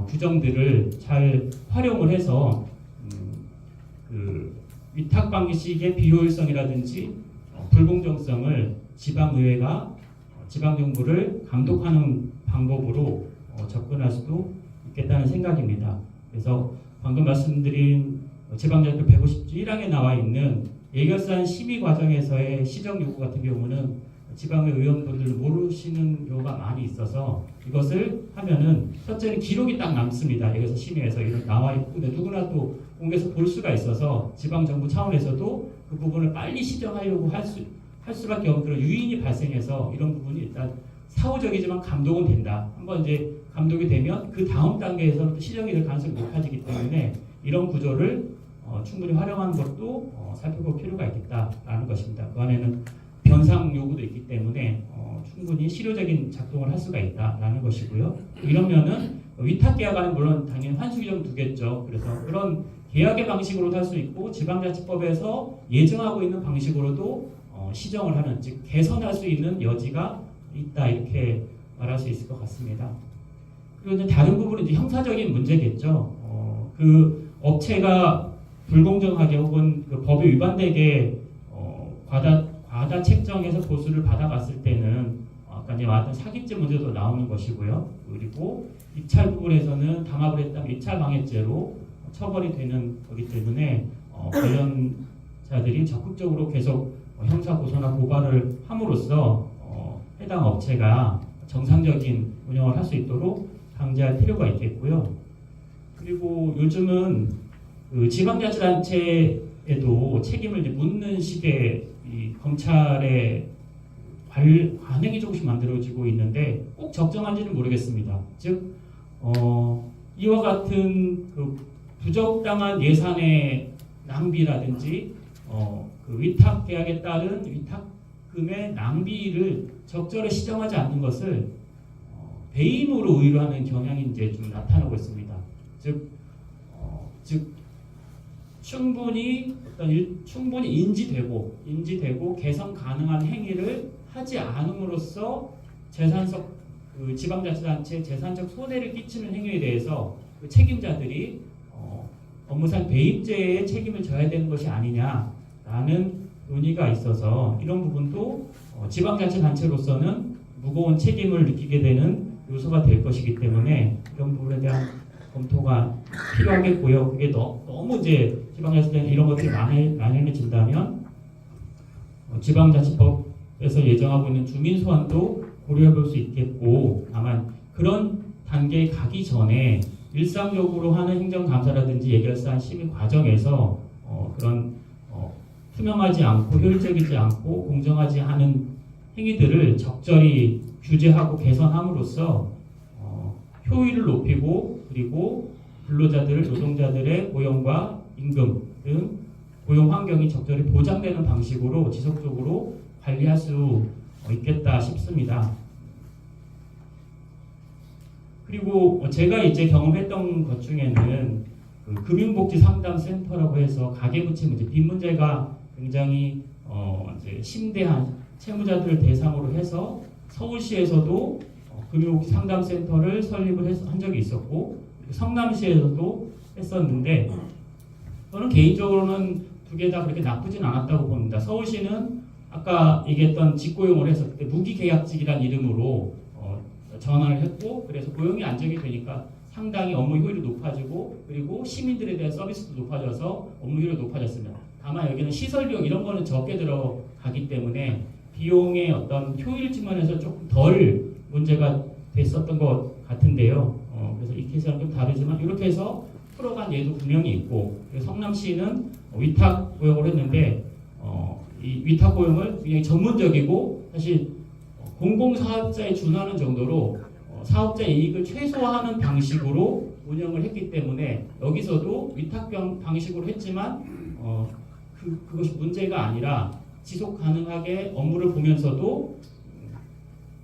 규정들을 잘 활용을 해서 그 위탁 방식의 비효율성이라든지 불공정성을 지방의회가 지방정부를 감독하는 방법으로 접근할 수도 있겠다는 생각입니다. 그래서 방금 말씀드린 지방자치법 150조 1항에 나와 있는 예결산 심의 과정에서의 시정 요구 같은 경우는 지방의 의원분들 모르시는 경우가 많이 있어서, 이것을 하면은 첫째는 기록이 딱 남습니다. 예결산 심의에서 이런 나와 있고, 근데 누구나 또 공개해서 볼 수가 있어서 지방정부 차원에서도 그 부분을 빨리 시정하려고 할 수밖에 없는 그런 유인이 발생해서 이런 부분이 일단 사후적이지만 감독은 된다. 한번 이제 감독이 되면 그 다음 단계에서는 또 시정이 될 가능성이 높아지기 때문에 이런 구조를 충분히 활용하는 것도 살펴볼 필요가 있겠다라는 것입니다. 그 안에는 변상 요구도 있기 때문에 충분히 실효적인 작동을 할 수가 있다라는 것이고요. 이러면은 위탁 계약안은 물론 당연히 환수 규정 두겠죠. 그래서 그런 계약의 방식으로도 할 수 있고 지방자치법에서 예정하고 있는 방식으로도 시정을 하는, 즉 개선할 수 있는 여지가 있다, 이렇게 말할 수 있을 것 같습니다. 그리고 이제 다른 부분은 이제 형사적인 문제겠죠. 그 업체가 불공정하게 혹은 그 법에 위반되게 과다 책정해서 보수를 받아갔을 때는 아까 이제 말했던 사기죄 문제도 나오는 것이고요. 그리고 입찰 부분에서는 담합을 했다면 입찰 방해죄로 처벌이 되는 거기 때문에 관련자들이 적극적으로 계속 형사 고소나 고발을 함으로써 해당 업체가 정상적인 운영을 할 수 있도록 강제할 필요가 있겠고요. 그리고 요즘은 그 지방자치단체에도 책임을 이제 묻는 식의 이 검찰의 관행이 조금씩 만들어지고 있는데 꼭 적정한지는 모르겠습니다. 즉 이와 같은 그 부적당한 예산의 낭비라든지 그 위탁 계약에 따른 위탁금의 낭비를 적절히 시정하지 않는 것을 배임으로 의뢰하는 경향이 이제 좀 나타나고 있습니다. 즉 충분히 인지되고 개선 가능한 행위를 하지 않음으로써 그 지방자치단체 재산적 손해를 끼치는 행위에 대해서 그 책임자들이 업무상 배임죄의 책임을 져야 되는 것이 아니냐라는 논의가 있어서 이런 부분도 지방자치단체로서는 무거운 책임을 느끼게 되는 요소가 될 것이기 때문에 이런 부분에 대한 검토가 필요하겠고요. 그게 너무 이제 지방자치단체 이런 것들이 만연해진다면 지방자치법에서 예정하고 있는 주민 소환도 고려해 볼 수 있겠고, 다만 그런 단계에 가기 전에 일상적으로 하는 행정감사라든지 예결사안 심의 과정에서 그런 투명하지 않고 효율적이지 않고 공정하지 않은 행위들을 적절히 규제하고 개선함으로써 효율을 높이고 그리고 노동자들의 고용과 임금 등 고용 환경이 적절히 보장되는 방식으로 지속적으로 관리할 수 있겠다 싶습니다. 그리고 제가 이제 경험했던 것 중에는 그 금융복지 상담센터라고 해서 가계부채 문제, 빚 문제가 굉장히 이제 심대한 채무자들을 대상으로 해서 서울시에서도 금융복지 상담센터를 설립을 한 적이 있었고 성남시에서도 했었는데 저는 개인적으로는 두 개 다 그렇게 나쁘진 않았다고 봅니다. 서울시는 아까 얘기했던 직고용을 해서 그때 무기계약직이라는 이름으로 전환을 했고 그래서 고용이 안정이 되니까 상당히 업무 효율이 높아지고 그리고 시민들에 대한 서비스도 높아져서 업무 효율이 높아졌습니다. 다만 여기는 시설 비용 이런 거는 적게 들어가기 때문에 비용의 어떤 효율 측면에서 조금 덜 문제가 됐었던 것 같은데요. 그래서 이 케이스랑 좀 다르지만 이렇게 해서 풀어간 예도 분명히 있고 성남시는 위탁 고용을 했는데 이 위탁 고용을 굉장히 전문적이고 사실 공공사업자에 준하는 정도로 사업자 이익을 최소화하는 방식으로 운영을 했기 때문에 여기서도 위탁 방식으로 했지만 그것이 문제가 아니라 지속 가능하게 업무를 보면서도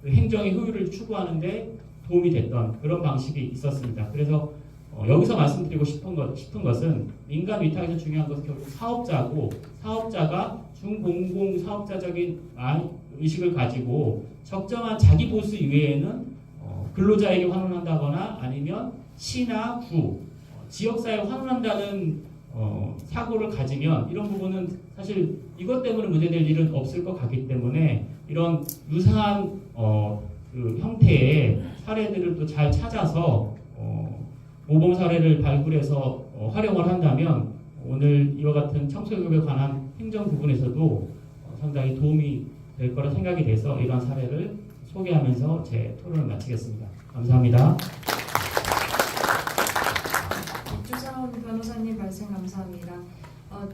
그 행정의 효율을 추구하는데 도움이 됐던 그런 방식이 있었습니다. 그래서 여기서 말씀드리고 싶은 것은 민간 위탁에서 중요한 것은 결국 사업자고 사업자가 중공공 사업자적인 의식을 가지고 적정한 자기 보수 이외에는 근로자에게 환원한다거나 아니면 시나 구, 지역사회에 환원한다는 사고를 가지면 이런 부분은 사실 이것 때문에 문제될 일은 없을 것 같기 때문에 이런 유사한 그 형태의 사례들을 또 잘 찾아서 모범 사례를 발굴해서 활용을 한다면 오늘 이와 같은 청소교육에 관한 행정 부분에서도 상당히 도움이 될 거라 생각이 돼서 이런 사례를 소개하면서 제 토론을 마치겠습니다. 감사합니다. 박주선 변호사님 말씀 감사합니다.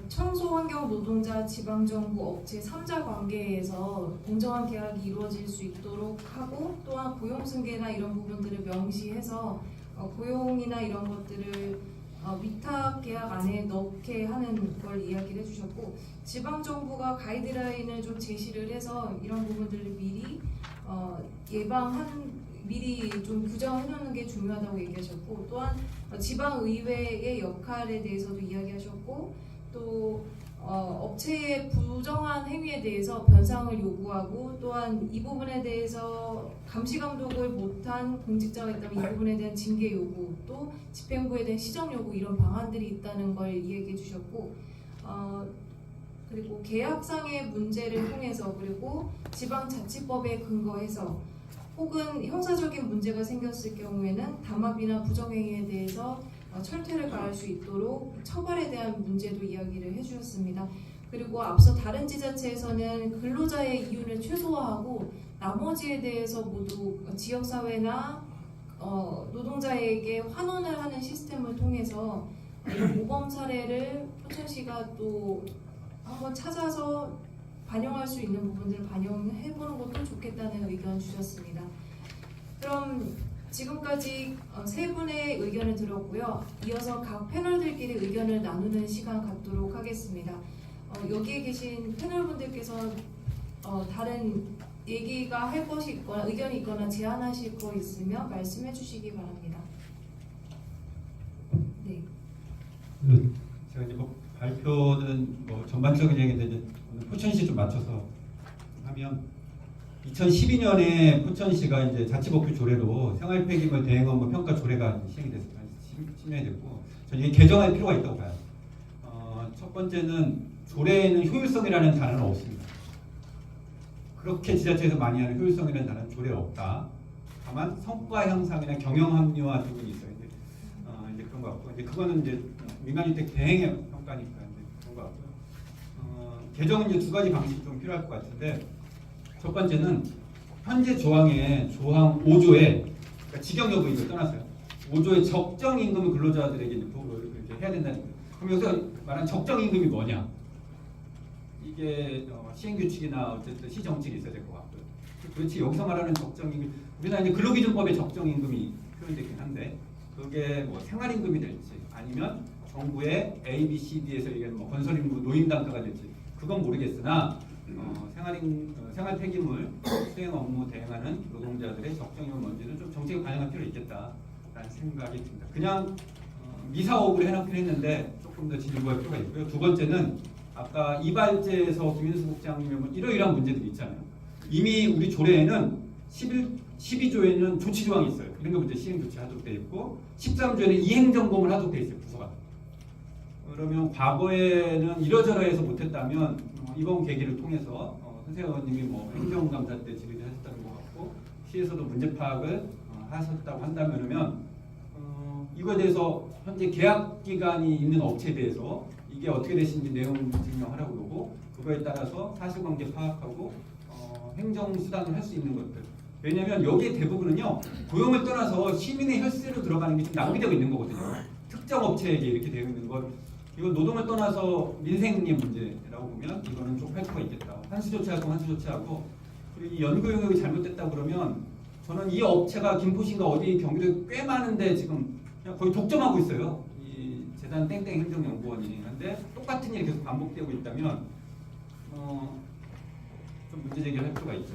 청소환경 노동자 지방정부 업체 3자 관계에서 공정한 계약이 이루어질 수 있도록 하고 또한 고용승계나 이런 부분들을 명시해서 고용이나 이런 것들을 위탁 계약 안에 넣게 하는 걸 이야기를 해주셨고 지방정부가 가이드라인을 좀 제시를 해서 이런 부분들을 미리 미리 좀 규정해 놓는 게 중요하다고 얘기하셨고 또한 지방의회의 역할에 대해서도 이야기하셨고 또 업체의 부정한 행위에 대해서 변상을 요구하고 또한 이 부분에 대해서 감시 감독을 못한 공직자가 있다면 이 부분에 대한 징계 요구 또 집행부에 대한 시정 요구 이런 방안들이 있다는 걸 이야기해 주셨고 그리고 계약상의 문제를 통해서 그리고 지방자치법에 근거해서 혹은 형사적인 문제가 생겼을 경우에는 담합이나 부정행위에 대해서 철퇴를 가할 수 있도록 처벌에 대한 문제도 이야기를 해주셨습니다. 그리고 앞서 다른 지자체에서는 근로자의 이윤을 최소화하고 나머지에 대해서 모두 지역사회나 노동자에게 환원을 하는 시스템을 통해서 이런 모범 사례를 포천시가 또 한번 찾아서 반영할 수 있는 부분들을 반영해보는 것도 좋겠다는 의견 주셨습니다. 그럼 지금까지 세 분의 의견을 들었고요. 이어서 각 패널들끼리 의견을 나누는 시간 갖도록 하겠습니다. 여기에 계신 패널분들께서 다른 얘기가 할 것이 있거나 의견이 있거나 제안하실 거 있으면 말씀해 주시기 바랍니다. 네. 제가 이제 뭐 발표는 뭐 전반적인 얘기인데 이제 오늘 포천시 좀 맞춰서 하면 2012년에 포천시가 이제 자치법규 조례로 생활폐기물 대행 업무 평가 조례가 시행이 됐습니다. 10년이 됐고 저는 이게 개정할 필요가 있다고 봐요. 첫 번째는 조례에는 효율성이라는 단어는 없습니다. 그렇게 지자체에서 많이 하는 효율성이라는 단어는 조례에 없다. 다만 성과 향상이나 경영 합리화 부분이 있어요. 이제 그런 것 같고 이제 그거는 이제 민간주택 대행의 평가니까 이제 그런 것 같고요. 개정은 이제 두 가지 방식이 좀 필요할 것 같은데. 첫 번째는 현재 조항의 조항 5조에 그러니까 직영 여부 이걸 떠났어요. 5조의 적정 임금을 근로자들에게 이제 이렇게 해야 된다는 거예요. 그럼 여기서 말한 적정 임금이 뭐냐? 이게 시행 규칙이나 어쨌든 시 정책이 있어야 될 것 같고요. 그렇지 여기서 말하는 적정 임금 우리나라 이제 근로기준법에 적정 임금이 표현되긴 한데 그게 뭐 생활 임금이 될지 아니면 정부의 A, B, C, D에서 얘기하는 뭐 건설 임금, 노임 단가가 될지 그건 모르겠으나. 생활 폐기물 수행 업무 대행하는 노동자들의 적정임금 문제는 좀 정책에 반영할 필요 있겠다라는 생각이 듭니다. 그냥 미사업을 해놓긴 했는데 조금 더 진보할 필요가 있고요. 두 번째는 아까 이발제에서 김인수 국장님은 이러이러한 문제들이 있잖아요. 이미 우리 조례에는 12조에는 조치 조항이 있어요. 이런 것부터 시행 조치 하도록 되어 있고 13조에는 이행 점검을 하도록 되어 있어요. 부서가. 그러면 과거에는 이러저러해서 못했다면 이번 계기를 통해서 선생 의원님이 뭐 행정감사 때 질의를 하셨다는 것 같고 시에서도 문제 파악을 하셨다고 한다면은 이거에 대해서 현재 계약 기간이 있는 업체에 대해서 이게 어떻게 되신지 내용 증명하라고 그러고 그거에 따라서 사실관계 파악하고 행정 수단을 할 수 있는 것들. 왜냐하면 여기에 대부분은요 고용을 떠나서 시민의 혈세로 들어가는 게 좀 낭비되고 있는 거거든요. 특정 업체에게 이렇게 되어 있는 것. 이건 노동을 떠나서 민생의 문제라고 보면 이거는 좀 할 수가 있겠다. 한수 조치하고 한수 조치하고 그리고 이 연구 용역이 잘못됐다 그러면 저는 이 업체가 김포시인가 어디 경기도에 꽤 많은데 지금 그냥 거의 독점하고 있어요. 이 재단 땡땡 행정연구원이. 근데 똑같은 일이 계속 반복되고 있다면 좀 문제 제기를 할 필요가 있죠.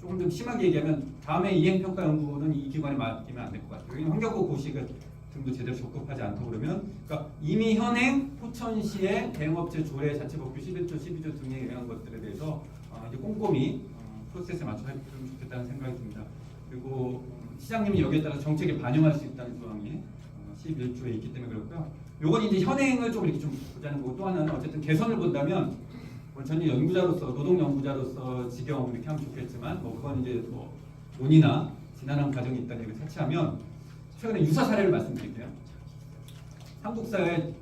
조금 더 심하게 얘기하면 다음에 이행평가연구는 이 기관에 맡기면 안 될 것 같아요. 왜냐면 환경부 고시가 등도 제대로 적합하지 않고 그러면 그러니까 이미 현행 포천시의 대형업체 조례 자체법규 11조, 12조 등에 의한 것들에 대해서 이제 꼼꼼히 프로세스에 맞춰 해주면 좋겠다는 생각이 듭니다. 그리고 시장님이 여기에 따라 정책에 반영할 수 있다는 조항이 11조에 있기 때문에 그렇고요. 요건 이제 현행을 좀 이렇게 좀 보자는 거고 또 하나는 어쨌든 개선을 본다면 전혀 연구자로서 노동 연구자로서 지경 이렇게 하면 좋겠지만 뭐 그건 이제 뭐 논의나 지난한 과정이 있다는 얘기를 차치하면 최근에 유사 사례를 말씀드릴게요. 한국 사회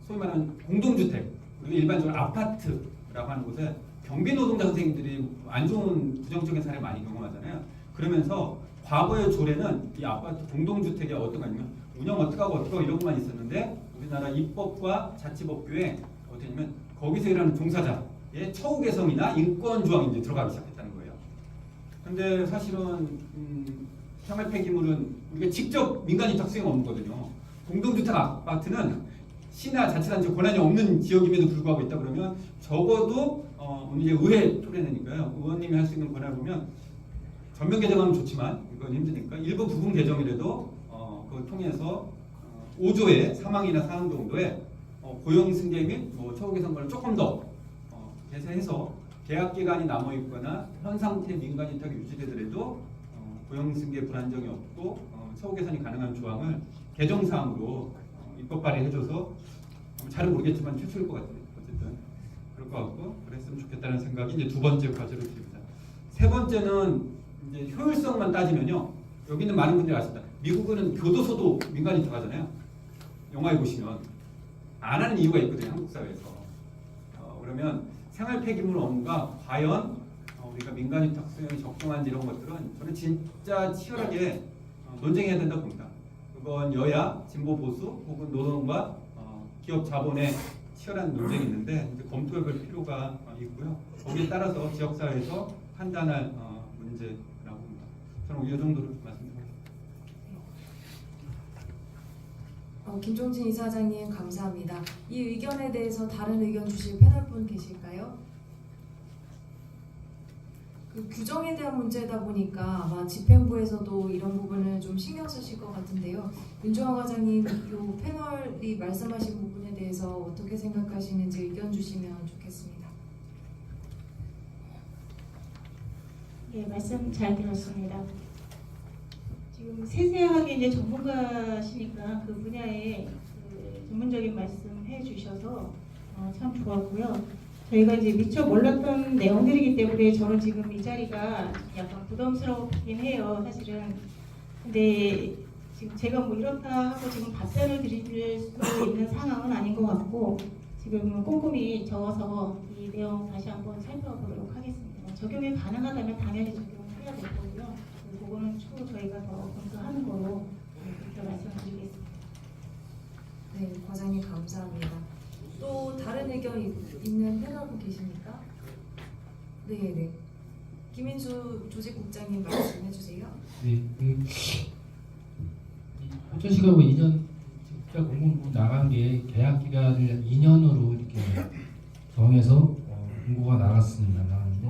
소위 말하는 공동주택 그리고 일반적으로 아파트라고 하는 곳에 경비 노동자 선생님들이 안 좋은 부정적인 사례 많이 경험하잖아요. 그러면서 과거의 조례는 이 아파트 공동주택이 어떤 거 아니면 운영 어떻게 하고 이런 것만 있었는데 우리나라 입법과 자치법규에 어떻게 하냐면 거기서 일하는 종사자의 처우 개선이나 인권 조항이 이제 들어가기 시작했다는 거예요. 근데 사실은 생활 폐기물은 우리가 직접 민간 위탁 수행 없는 거거든요. 공동주택 아파트는 시나 자치단체 권한이 없는 지역임에도 불구하고 있다 그러면 적어도 오늘 이제 의회 토론회니까요. 의원님이 할 수 있는 권한을 보면 전면 개정하면 좋지만 이건 힘드니까 일부 부분 개정이라도 그걸 통해서 5조의 사망이나 사망 정도에 고용 승계 및 처우 개선권을 조금 더 개선해서 계약 기간이 남아 있거나 현 상태 민간 위탁이 유지되더라도 고용 승계 불안정이 없고 처우 개선이 가능한 조항을 개정 사항으로 입법 발의해줘서 잘은 모르겠지만 최초일 것 같아요. 어쨌든 그럴 것 같고 그랬으면 좋겠다는 생각이 이제 두 번째 과제로 드립니다. 세 번째는 이제 효율성만 따지면요. 여기 있는 많은 분들이 아십니다. 미국은 교도소도 민간 위탁하잖아요. 영화에 보시면 안 하는 이유가 있거든요. 한국 사회에서. 그러면 생활 폐기물 업무가 과연 우리가 민간 위탁 수용이 적정한지 이런 것들은 저는 진짜 치열하게 논쟁해야 된다고 봅니다. 그건 여야, 진보 보수 혹은 노동과 기업 자본의 치열한 논쟁이 있는데 이제 검토해볼 필요가 있고요. 거기에 따라서 지역사회에서 판단할 문제라고 봅니다. 저는 이 정도로 말씀드리겠습니다. 김종진 이사장님 감사합니다. 이 의견에 대해서 다른 의견 주실 패널분 계실까요? 그 규정에 대한 문제다 보니까 아마 집행부에서도 이런 부분을 좀 신경 쓰실 것 같은데요. 윤종환 과장님, 이 패널이 말씀하신 부분에 대해서 어떻게 생각하시는지 의견 주시면 좋겠습니다. 예, 말씀 잘 들었습니다. 지금 세세하게 이제 전문가시니까 그 분야에 그 전문적인 말씀 해주셔서 참 좋았고요. 저희가 이제 미처 몰랐던 내용들이기 때문에 저는 지금 이 자리가 약간 부담스럽긴 해요, 사실은. 근데 지금 제가 뭐 이렇다 하고 지금 답변을 드릴 수 있는 상황은 아닌 것 같고 지금 꼼꼼히 적어서 이 내용 다시 한번 살펴보도록 하겠습니다. 적용이 가능하다면 당연히 적용해야 될 거고요. 그거는 추후 저희가 더 검토하는 걸로 그렇게 말씀드리겠습니다. 네, 과장님 감사합니다. 또 다른 의견 있는 패널분 계십니까? 네. 김인수 조직국장님 말씀해 주세요. 네, 포천시가고 2년 직접 공고로 나간 게 계약 기간을 2년으로 이렇게 정해서 공고가 나갔습니다. 나갔는데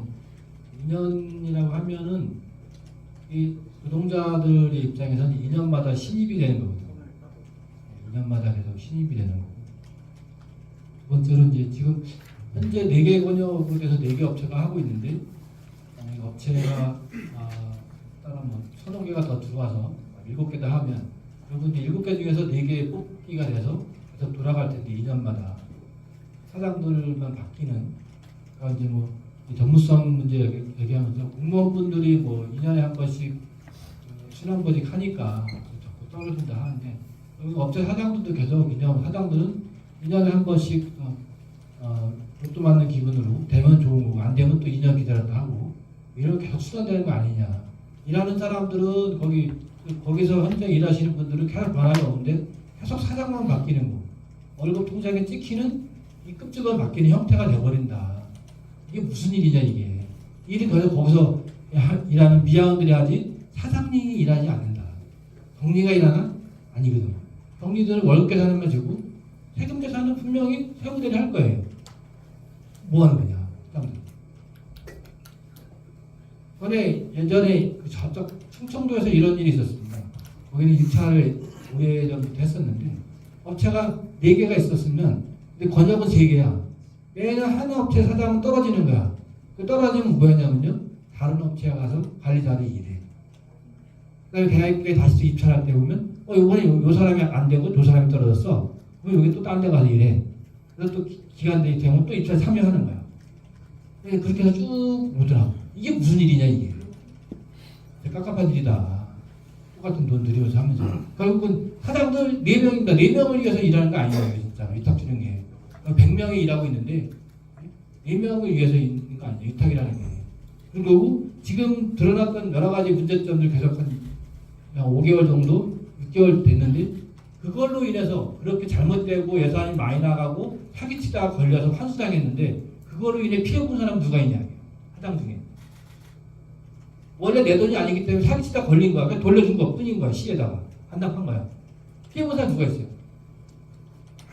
2년이라고 하면은 이 노동자들의 입장에서는 2년마다 신입이 되는 거거든요. 2년마다 계속 신입이 되는 거고. 두 번째로 이제 지금 현재 4개 권역으로 돼서 4개 업체가 하고 있는데 이 업체가 따로 뭐 1,000개가 더 들어와서 7개 다 하면 그리고 이제 7개 중에서 4개 뽑기가 돼서 계속 돌아갈 텐데 2년마다 사장들만 바뀌는 그러니까 이제 뭐 전무성 문제 얘기하면서 공무원분들이 뭐 2년에 한 번씩 순환보직 하니까 자꾸 떨어진다 하는데 여기 업체 사장들도 계속 2년 사장들은 2년에 한 번씩 로또 맞는 기분으로 되면 좋은 거고 안 되면 또 2년 기다렸다 하고 이렇게 계속 수단되는 거 아니냐. 일하는 사람들은 거기서 현재 일하시는 분들은 계속 변화가 없는데 계속 사장만 바뀌는 거. 월급 통장에 찍히는 이 급직원 바뀌는 형태가 돼버린다. 이게 무슨 일이냐 이게. 일이 그래서 거기서 일하는 미화원들이 하지 사장님이 일하지 않는다. 경리가 일하나? 아니거든. 경리들은 월급 계산만 주고 세금 계산은 분명히 세무들이 할 거예요. 뭐 하는 거냐? 예전에 저쪽 충청도에서 이런 일이 있었습니다. 거기는 6차를 오래전부터 했었는데 업체가 4개가 있었으면 근데 권역은 3개야. 매년 한 업체 사장은 떨어지는 거야. 그 떨어지면 뭐였냐면요. 다른 업체에 가서 관리자로 일해. 그다음에 계약에 다시 입찰할 때 보면 이번에 요 사람이 안 되고 저 사람이 떨어졌어. 그럼 여기 또 딴 데 가서 일해. 그래서 또 기간 되면 또 입찰 참여하는 거야. 그렇게 해서 쭉 오더라고. 이게 무슨 일이냐 이게. 깝깝한 일이다. 똑같은 돈 들여서 하면서. 결국은 사장들 4명입니다. 4명을 위해서 일하는 거 아니에요. 진짜 위탁 주는 게. 100명이 일하고 있는데 4명을 위해서 있는 거 아니에요. 위탁이라는 게. 그리고 지금 드러났던 여러 가지 문제점들 계속 한 5개월 정도 6개월 됐는데 그걸로 인해서 그렇게 잘못되고 예산이 많이 나가고 사기치다가 걸려서 환수당했는데 그걸로 인해 피해 본 사람 누가 있냐. 사장 중에. 원래 내 돈이 아니기 때문에 사기치다 걸린 거야. 그냥 돌려준 것 뿐인 거야. 시에다가. 한답한 거야. 피해 본 사람 누가 있어요?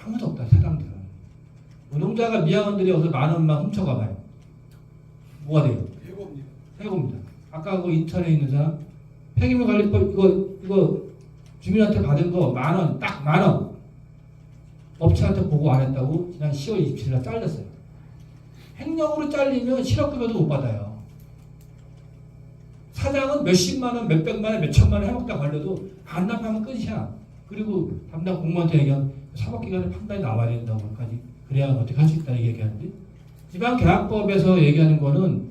아무도 없다. 사장들은. 노동자가 미화원들이 어서 10,000원만 훔쳐가봐요. 뭐가 돼요? 해고입니다. 아까 그 인천에 있는 사람 폐기물 관리법 이거 주민한테 받은 거 10,000원 딱 10,000원 업체한테 보고 안 했다고 지난 10월 27일 날 잘렸어요. 행령으로 잘리면 실업급여도 못 받아요. 사장은 몇십만 원, 몇백만 원, 몇천만 원 해먹다 걸려도 안 납하면 끝이야. 그리고 담당 공무원한테 얘기하면 사법기관의 판단이 나와야 된다고까지 그래야 어떻게 할 수 있다 얘기하는데 지방계약법에서 얘기하는 거는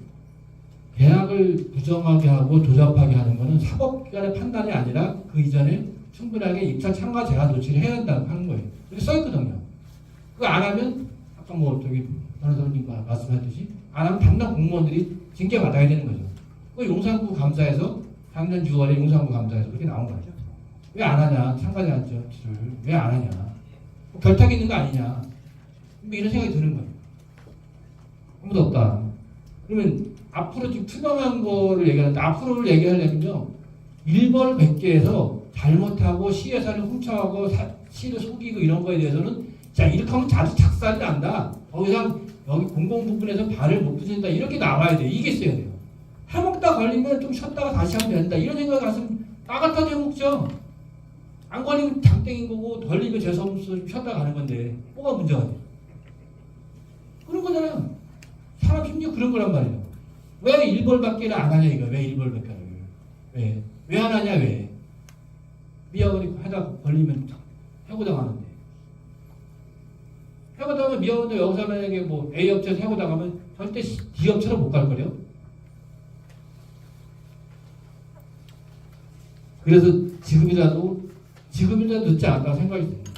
계약을 부정하게 하고 조잡하게 하는 거는 사법기관의 판단이 아니라 그 이전에 충분하게 입찰 참가 제한 조치를 해야 한다고 하는 거예요. 이렇게 써있거든요. 그거 안 하면 아까 뭐 저기 변호사님 말씀하셨듯이 안 하면 담당 공무원들이 징계 받아야 되는 거죠. 그 용산구 감사에서 작년 6월에 용산구 감사에서 그렇게 나온 거죠. 왜 안 하냐? 참가 제한 조치를 왜 안 하냐? 뭐 결탁이 있는 거 아니냐? 뭐 이런 생각이 드는 거예요. 아무도 없다. 그러면 앞으로 지금 투명한 거를 얘기하는데 앞으로를 얘기하려면요. 1벌 100개에서 잘못하고 시예산을 훔쳐가고 시를 속이고 이런 거에 대해서는 자 이렇게 하면 자주 착살이 난다. 더 이상 여기 공공 부분에서 발을 못 붙인다. 이렇게 나와야 돼요. 이게 있어야 돼요. 해먹다 걸리면 좀 쉬었다가 다시 하면 된다. 이런 생각이 갔으면 나갔다 해먹죠. 안 걸리면 장땡인 거고 걸리면 재수없어서 좀 쉬었다 가는 건데 뭐가 문제가 돼요. 그런 거잖아요. 사람 심리가 그런 거란 말이에요. 왜 1벌밖에 안 하냐 이거. 왜 1벌밖에 안 하냐. 왜 안 하냐 왜. 미화원이 하다 걸리면 해고당하는데. 해고당하면 미화원도 여기서 만약에 뭐 A 업체에서 해고당하면 절대 D 업체로 못 갈 거래요. 그래서 지금이라도 늦지 않다고 생각이 듭니다.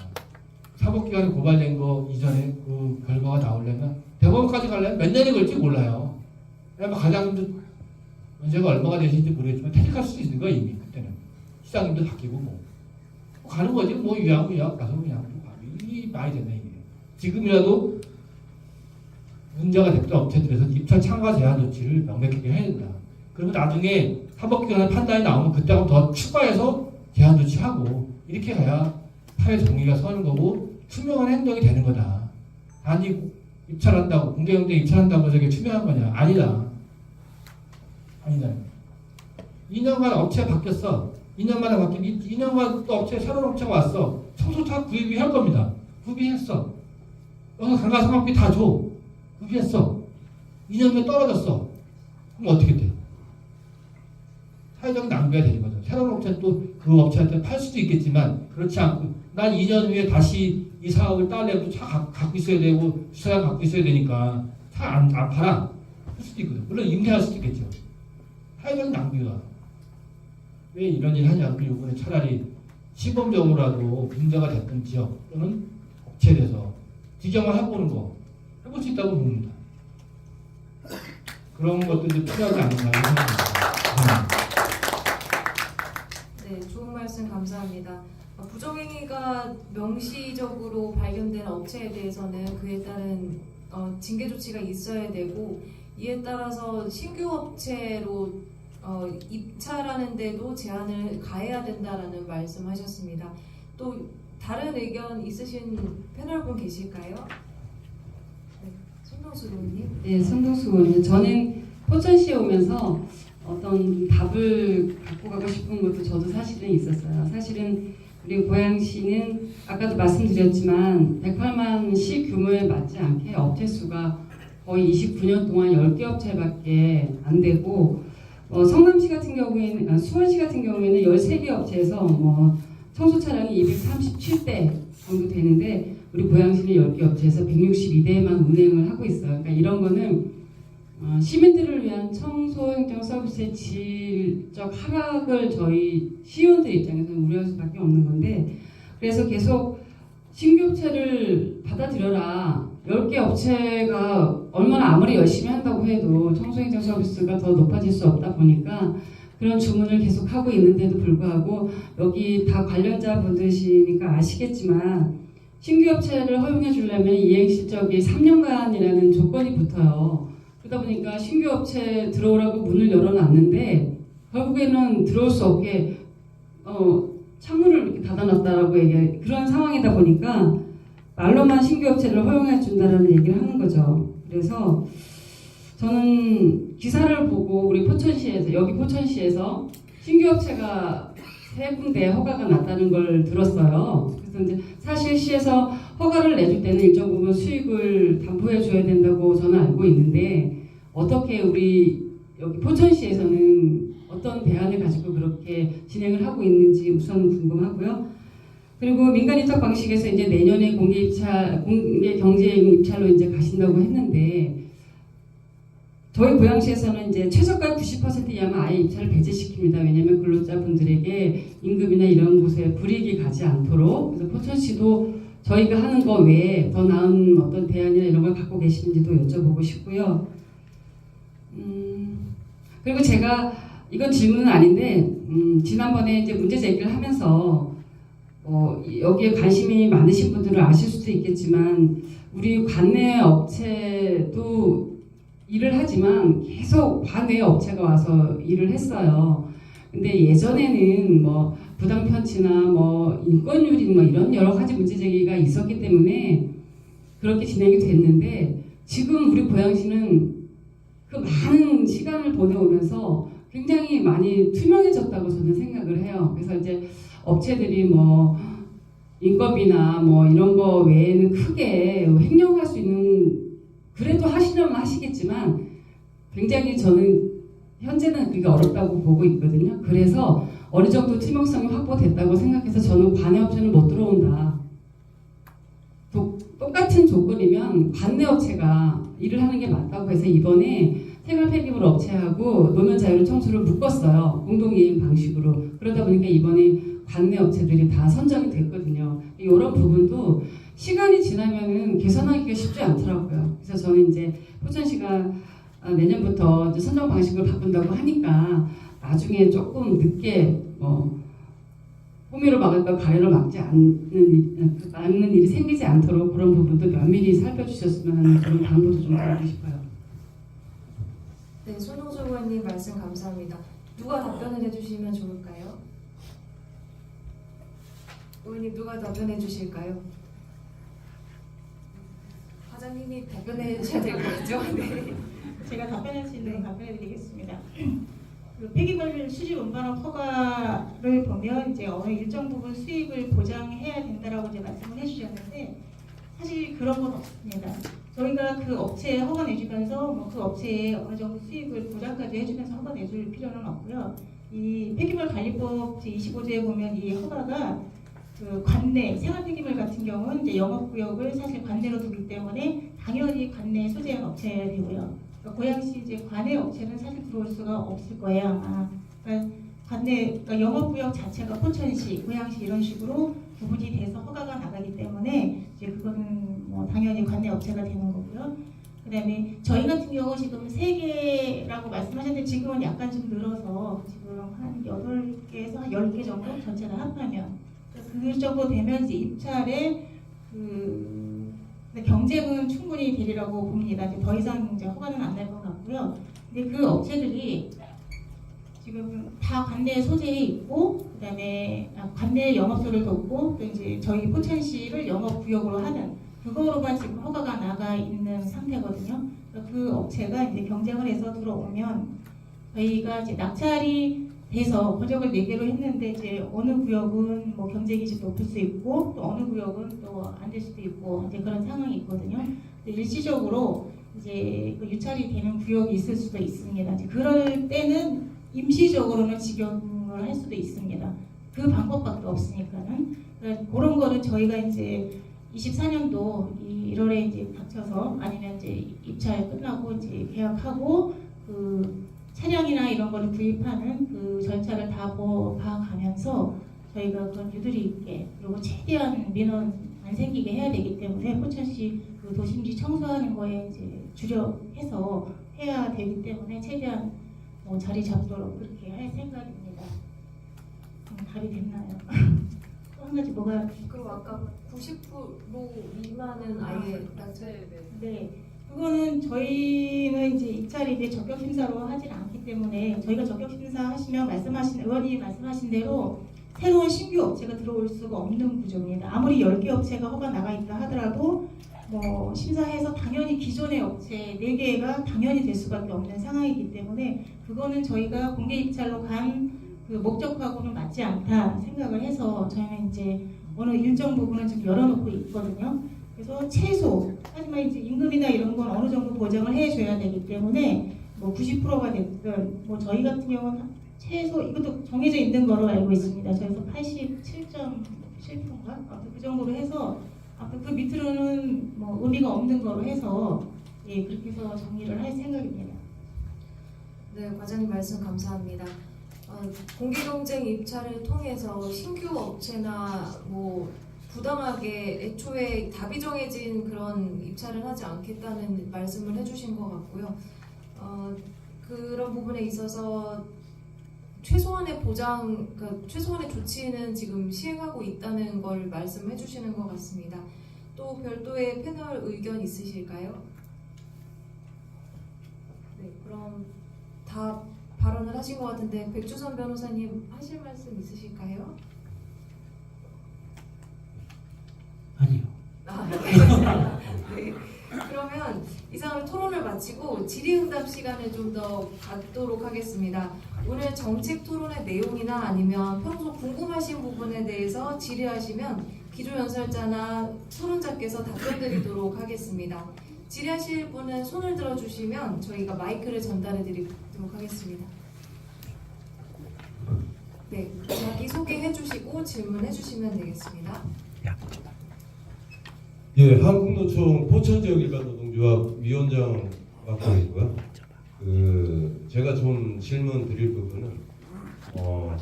사법기관에 고발된 거 이전에 그 결과가 나오려면 대법원까지 가려면 몇 년이 걸릴지 몰라요. 왜냐면 과장님도 연세가 얼마가 되실지 모르겠지만 퇴직할 수도 있는 거예요 이미 그때는. 시장님도 바뀌고 뭐 가는 거지 뭐 유학 가서 그냥 이 많이 됐네 이게. 지금이라도 문제가 됐던 업체들에서 입찰 참가 제한 조치를 명백하게 해야 된다. 그러면 나중에 사법기관의 판단이 나오면 그때 한번 더 추가해서 제한 조치하고 이렇게 가야 사회 정의가 서는 거고 투명한 행동이 되는 거다. 단지 입찰한다고 공개경쟁 입찰한다고 저게 투명한 거냐? 아니다. 2년간 업체가 바뀌었어. 2년 만에 바뀌면 2년간 또 새로운 업체가 왔어. 청소차 구입이 할 겁니다. 구입했어. 여기서 강가상학비 다 줘. 구입했어. 2년 후에 떨어졌어. 그럼 어떻게 돼? 사회적인 낭비가 되는 거죠. 새로운 업체는 또 그 업체한테 팔 수도 있겠지만 그렇지 않고 난 2년 후에 다시 이 사업을 따내고 차 갖고 있어야 되고 주차장 갖고 있어야 되니까 차 안 팔아. 할 수도 있거든. 물론 임대할 수도 있겠죠. 사회적인 낭비가. 왜 이런 일을 하냐. 그리고 이번에 차라리 시범적으로라도 문제가 됐던 지역 또는 업체에 대해서 지정을 해보는 거 해볼 수 있다고 봅니다. 그런 것들이 필요하지 않은가 생각합니다. 네, 좋은 말씀 감사합니다. 부정행위가 명시적으로 발견된 업체에 대해서는 그에 따른 징계 조치가 있어야 되고 이에 따라서 신규 업체로 입찰하는데도 제한을 가해야 된다라는 말씀하셨습니다. 또 다른 의견 있으신 패널분 계실까요? 네, 손동수 의원님. 네, 손동수 의원님. 저는 포천시에 오면서 어떤 답을 갖고 가고 싶은 것도 저도 사실은 있었어요. 사실은 우리 고양시는 아까도 말씀드렸지만 108만 시 규모에 맞지 않게 업체 수가 거의 29년 동안 10개 업체밖에 안 되고 성남시 같은 경우에는 수원시 같은 경우에는 13개 업체에서 청소 차량이 237대 정도 되는데 우리 고양시는 10개 업체에서 162대만 운행을 하고 있어요. 그러니까 이런 거는 시민들을 위한 청소 행정 서비스의 질적 하락을 저희 시의원들 입장에서는 우려할 수밖에 없는 건데 그래서 계속 신규 업체를 받아들여라. 10개 업체가 얼마나 아무리 열심히 한다고 해도 청소 행정 서비스가 더 높아질 수 없다 보니까 그런 주문을 계속 하고 있는데도 불구하고 여기 다 관련자 분들이시니까 아시겠지만 신규 업체를 허용해 주려면 이행 실적이 3년간이라는 조건이 붙어요. 그러다 보니까 신규 업체 들어오라고 문을 열어놨는데 결국에는 들어올 수 없게 창문을 이렇게 닫아놨다라고 얘기해 그런 상황이다 보니까 말로만 신규 업체를 허용해 준다라는 얘기를 하는 거죠. 그래서 저는 기사를 보고 우리 포천시에서 여기 포천시에서 신규 업체가 3군데 허가가 났다는 걸 들었어요. 그래서 이제 사실 시에서 허가를 내줄 때는 일정 부분 수익을 담보해 줘야 된다고 저는 알고 있는데 어떻게 우리 여기 포천시에서는 어떤 대안을 가지고 그렇게 진행을 하고 있는지 우선 궁금하고요. 그리고 민간 입찰 방식에서 이제 내년에 공개 경쟁 입찰로 이제 가신다고 했는데 저희 고양시에서는 이제 최저가 90% 이하면 아예 입찰을 배제시킵니다. 왜냐하면 근로자분들에게 임금이나 이런 곳에 불이익이 가지 않도록. 그래서 포천시도 저희가 하는 거 외에 더 나은 어떤 대안이나 이런 걸 갖고 계시는지도 여쭤보고 싶고요. 그리고 제가 이건 질문은 아닌데 지난번에 이제 문제 제기를 하면서 여기에 관심이 많으신 분들은 아실 수도 있겠지만 우리 관내 업체도 일을 하지만 계속 관외 업체가 와서 일을 했어요. 근데 예전에는 뭐 부당 편취나 뭐 인권유린 뭐 이런 여러 가지 문제 제기가 있었기 때문에 그렇게 진행이 됐는데 지금 우리 고양시는 그 많은 시간을 보내오면서 굉장히 많이 투명해졌다고 저는 생각을 해요. 그래서 이제 업체들이 뭐 인건비나 뭐 이런 거 외에는 크게 횡령할 수 있는 그래도 하시려면 하시겠지만 굉장히 저는 현재는 그게 어렵다고 보고 있거든요. 그래서 어느 정도 투명성이 확보됐다고 생각해서 저는 관내 업체는 못 들어온다. 똑같은 조건이면 관내 업체가 일을 하는 게 맞다고 해서 이번에 생활 폐기물 업체하고 노면 자율 청소를 묶었어요. 공동이행 방식으로. 그러다 보니까 이번에 관내 업체들이 다 선정이 됐거든요. 이런 부분도 시간이 지나면은 개선하기가 쉽지 않더라고요. 그래서 저는 이제 포천시가 내년부터 이제 선정 방식을 바꾼다고 하니까 나중에 조금 늦게 호미로 막을 걸 가래로 막는 일이 생기지 않도록 그런 부분도 면밀히 살펴주셨으면 하는 그런 당부도 좀 드리고 싶어요. 네, 손호주 의원님 말씀 감사합니다. 누가 답변을 해주시면 좋을까요? 의원님 누가 답변해 주실까요? 과장님이 답변해 주셔야 될 것 같죠? 네. 제가 답변할 수 있는 건 답변해드리겠습니다. 그 폐기물 수집 운반업 허가를 보면 이제 어느 일정 부분 수익을 보장해야 된다라고 이제 말씀을 해주셨는데 사실 그런 건 없습니다. 저희가 그 업체에 허가 내주면서 뭐 그 업체에 어느 정도 수익을 보장까지 해주면서 허가 내줄 필요는 없고요. 이 폐기물 관리법 제25조에 보면 이 허가가 그 관내 생활 폐기물 같은 경우는 이제 영업구역을 사실 관내로 두기 때문에 당연히 관내에 소재한 업체여야 되고요. 그러니까 고양시 이제 관내 업체는 사실 들어올 수가 없을 거예요 아마. 그러니까 관내 그러니까 영업구역 자체가 포천시, 고양시 이런 식으로 구분이 돼서 허가가 나가기 때문에 이제 그거는 뭐 당연히 관내 업체가 되는 거고요. 그다음에 저희 같은 경우 지금 3개라고 말씀하셨는데 지금은 약간 좀 늘어서 지금 한 8개에서 한 10개 정도 전체 다 합하면 그 정도 되면 이제 입찰에 경쟁은 충분히 되리라고 봅니다. 이제 더 이상 이제 허가는 안 날 것 같고요. 근데 그 업체들이 지금 다 관내 소재에 있고, 그다음에 관내 영업소를 돕고, 또 이제 저희 포천시를 영업구역으로 하는 그거로만 지금 허가가 나가 있는 상태거든요. 그 업체가 이제 경쟁을 해서 들어오면 저희가 이제 낙찰이 돼서 권역을 4개로 했는데 이제 어느 구역은 뭐 경쟁이 좀 높을 수 있고 또 어느 구역은 또 안 될 수도 있고 이제 그런 상황이 있거든요. 일시적으로 이제 그 유찰이 되는 구역이 있을 수도 있습니다. 이제 그럴 때는 임시적으로는 직영을 할 수도 있습니다. 그 방법밖에 없으니까는 그런 거는 저희가 이제 24년도 1월에 이제 닥쳐서 아니면 이제 입찰 끝나고 이제 계약하고 그 차량이나 이런 거를 구입하는 그 절차를 다 봐가면서 저희가 그런 유도리 있게 그리고 최대한 민원 안 생기게 해야 되기 때문에 포천시 그 도심지 청소하는 거에 이제 주력해서 해야 되기 때문에 최대한 뭐 자리 잡도록 그렇게 할 생각입니다. 답이 됐나요? 또 한 가지 뭐가 그리고 아까 90% 미만은 아예 낙찰. 네. 그거는 저희는 이제 입찰이 이제 적격 심사로 하질 않기 때문에 저희가 적격 심사 하시면 의원님이 말씀하신 대로 새로운 신규 업체가 들어올 수가 없는 구조입니다. 아무리 10개 업체가 허가 나가 있다 하더라도 뭐 심사해서 당연히 기존의 업체 4개가 당연히 될 수밖에 없는 상황이기 때문에 그거는 저희가 공개 입찰로 간 그 목적하고는 맞지 않다 생각을 해서 저희는 이제 어느 일정 부분은 지금 열어놓고 있거든요. 그래서 최소, 하지만 이제 임금이나 이런 건 어느 정도 보장을 해줘야 되기 때문에 뭐 90%가 됐든 뭐 저희 같은 경우는 최소 이것도 정해져 있는 거로 알고 있습니다. 저희서 87.7%인가? 아무튼 그 정도로 해서 아무튼 그 밑으로는 뭐 의미가 없는 거로 해서 예 그렇게 해서 정리를 할 생각입니다. 네, 과장님 말씀 감사합니다. 공개경쟁 입찰을 통해서 신규 업체나 뭐 부당하게 애초에 답이 정해진 그런 입찰을 하지 않겠다는 말씀을 해주신 것 같고요. 그런 부분에 있어서 최소한의 보장, 그러니까 최소한의 조치는 지금 시행하고 있다는 걸 말씀해 주시는 것 같습니다. 또 별도의 패널 의견 있으실까요? 네, 그럼 다 발언을 하신 것 같은데 백주선 변호사님 하실 말씀 있으실까요? 아니요. 네. 그러면 이상으로 토론을 마치고 질의응답 시간을 좀 더 갖도록 하겠습니다. 오늘 정책 토론의 내용이나 아니면 평소 궁금하신 부분에 대해서 질의하시면 기조연설자나 토론자께서 답변 드리도록 하겠습니다. 질의하실 분은 손을 들어주시면 저희가 마이크를 전달해 드리도록 하겠습니다. 네, 자기 소개해 주시고 질문해 주시면 되겠습니다. 예, 한국노총 포천지역 일반 노동조합 위원장 맡고 있고요. 제가 좀 질문 드릴 부분은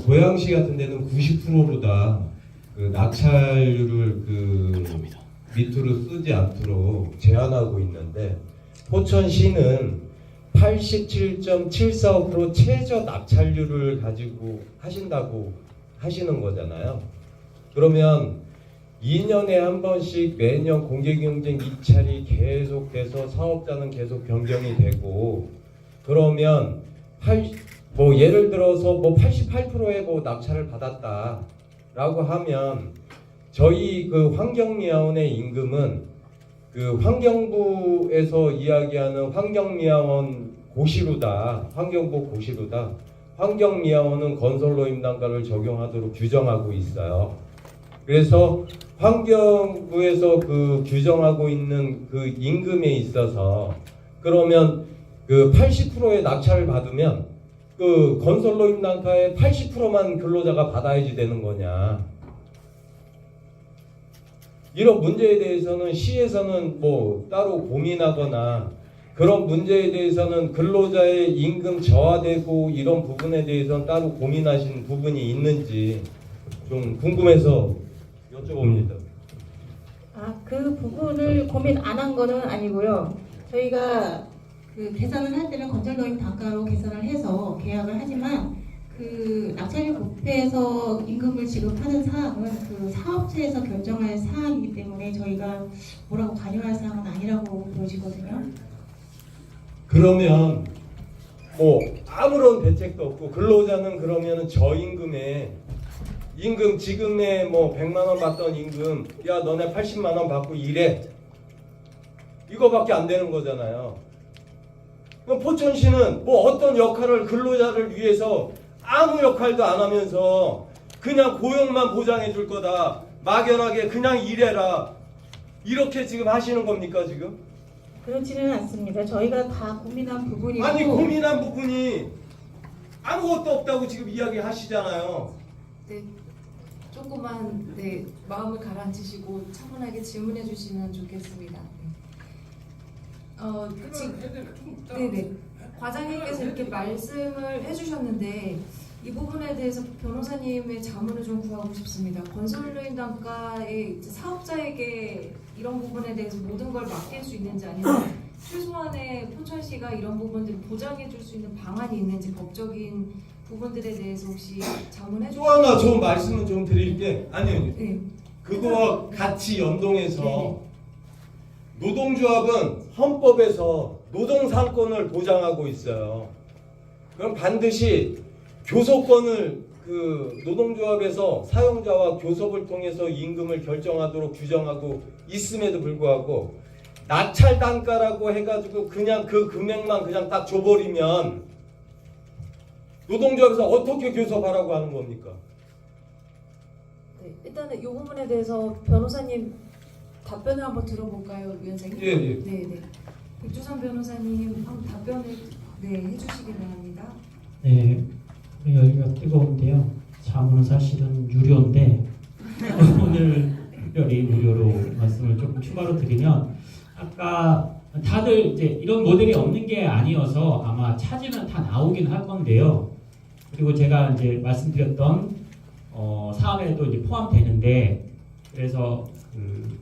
고양시 같은 데는 90%보다 그 낙찰률을 밑으로 쓰지 않도록 제한하고 있는데 포천시는 87.745% 최저 낙찰률을 가지고 하신다고 하시는 거잖아요. 그러면 2년에 한 번씩 매년 공개경쟁 입찰이 계속돼서 사업자는 계속 변경이 되고 그러면 예를 들어서 88%의 낙찰을 받았다라고 하면 저희 환경미화원의 임금은 환경부에서 이야기하는 환경미화원 고시로다, 환경부 고시로다. 환경미화원은 건설노임 단가를 적용하도록 규정하고 있어요. 그래서 환경부에서 규정하고 있는 임금에 있어서 그러면 80%의 낙찰을 받으면 건설노임 단가의 80%만 근로자가 받아야지 되는 거냐. 이런 문제에 대해서는 시에서는 따로 고민하거나 그런 문제에 대해서는 근로자의 임금 저하되고 이런 부분에 대해서는 따로 고민하신 부분이 있는지 좀 궁금해서 여쭤봅니다. 그 부분을 고민 안 한 거는 아니고요. 저희가 계산을 할 때는 건설노임 단가로 계산을 해서 계약을 하지만 낙찰률 부패에서 임금을 지급하는 사항은 사업체에서 결정할 사항이기 때문에 저희가 뭐라고 관여할 사항은 아니라고 보여지거든요. 그러면 아무런 대책도 없고 근로자는 그러면은 저임금에 임금 지금의 100만 원 받던 임금 야 너네 80만 원 받고 일해 이거밖에 안 되는 거잖아요. 그럼 포천시는 어떤 역할을 근로자를 위해서 아무 역할도 안 하면서 그냥 고용만 보장해 줄 거다 막연하게 그냥 일해라 이렇게 지금 하시는 겁니까 지금? 그렇지는 않습니다. 저희가 다 고민한 부분이고 아니 고민한 부분이 아무것도 없다고 지금 이야기하시잖아요. 네, 조금만 마음을 가라앉히시고 차분하게 질문해 주시면 좋겠습니다. 네네. 과장님께서 이렇게 말씀을 해주셨는데 이 부분에 대해서 변호사님의 자문을 좀 구하고 싶습니다. 건설노임 단가의 사업자에게 이런 부분에 대해서 모든 걸 맡길 수 있는지 아니면 최소한의 포천시가 이런 부분들을 보장해 줄 수 있는 방안이 있는지 법적인 부분들에 대해서 혹시 자문해 주시면 또 하나 좋은 말씀을 좀 드릴게. 아니요. 네. 그거와 같이 연동해서 노동조합은 헌법에서 노동상권을 보장하고 있어요. 그럼 반드시 교섭권을 노동조합에서 사용자와 교섭을 통해서 임금을 결정하도록 규정하고 있음에도 불구하고 낙찰 단가라고 해가지고 그냥 그 금액만 그냥 딱 줘버리면 노동조합에서 어떻게 교섭하라고 하는 겁니까? 네, 일단은 이 부분에 대해서 변호사님 답변을 한번 들어볼까요, 위원장님? 예, 예. 네, 네. 백주선 변호사님 한번 답변을 해주시기 바랍니다. 네, 여기가 뜨거운데요. 자문은 사실은 유료인데 오늘 특별히 무료로 말씀을 조금 추가로 드리면 아까 다들 이제 이런 모델이 없는 게 아니어서 아마 찾으면 다 나오긴 할 건데요. 그리고 제가 이제 말씀드렸던 사업에도 이제 포함되는데 그래서 그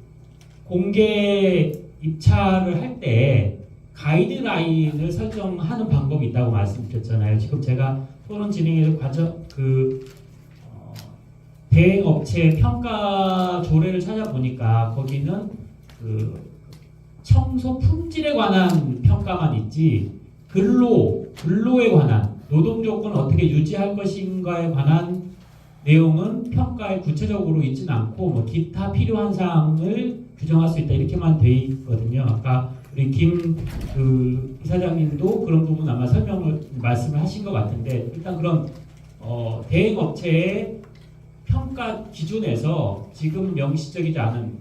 공개 입찰을 할 때 가이드라인을 설정하는 방법이 있다고 말씀드렸잖아요. 지금 제가 토론 진행에서 대행업체 평가 조례를 찾아보니까 거기는 그 청소 품질에 관한 평가만 있지 근로에 관한 노동 조건을 어떻게 유지할 것인가에 관한 내용은 평가에 구체적으로 있지는 않고 뭐 기타 필요한 사항을 규정할 수 있다 이렇게만 돼 있거든요. 아까 우리 김 이사장님도 그런 부분 아마 말씀을 하신 것 같은데 일단 그런 대행업체의 평가 기준에서 지금 명시적이지 않은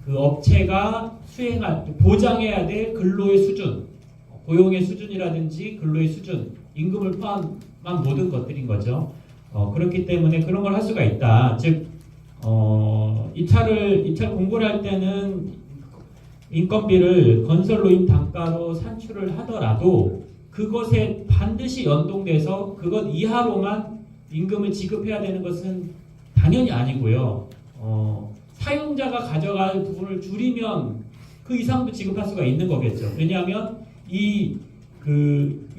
그 업체가 보장해야 될 근로의 수준, 고용의 수준이라든지 근로의 수준, 임금을 포함한 모든 것들인 거죠. 그렇기 때문에 그런 걸 할 수가 있다. 즉 입찰 공고를 할 때는 인건비를 건설노임 단가로 산출을 하더라도 그것에 반드시 연동돼서 그것 이하로만 임금을 지급해야 되는 것은 당연히 아니고요. 사용자가 가져갈 부분을 줄이면 그 이상도 지급할 수가 있는 거겠죠. 왜냐하면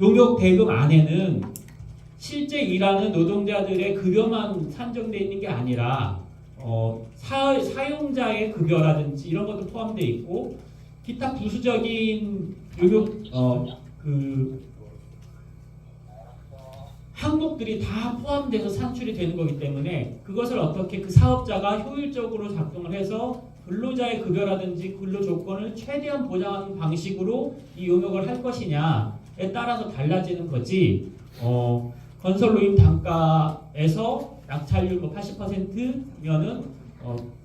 용역 대금 안에는 실제 일하는 노동자들의 급여만 산정되어 있는 게 아니라 사용자의 급여라든지 이런 것도 포함되어 있고 기타 부수적인 항목들이 다 포함돼서 산출이 되는 거기 때문에 그것을 어떻게 그 사업자가 효율적으로 작동을 해서 근로자의 급여라든지 근로 조건을 최대한 보장하는 방식으로 이 용역을 할 것이냐에 따라서 달라지는 거지. 건설노임 단가에서 낙찰률 80%면은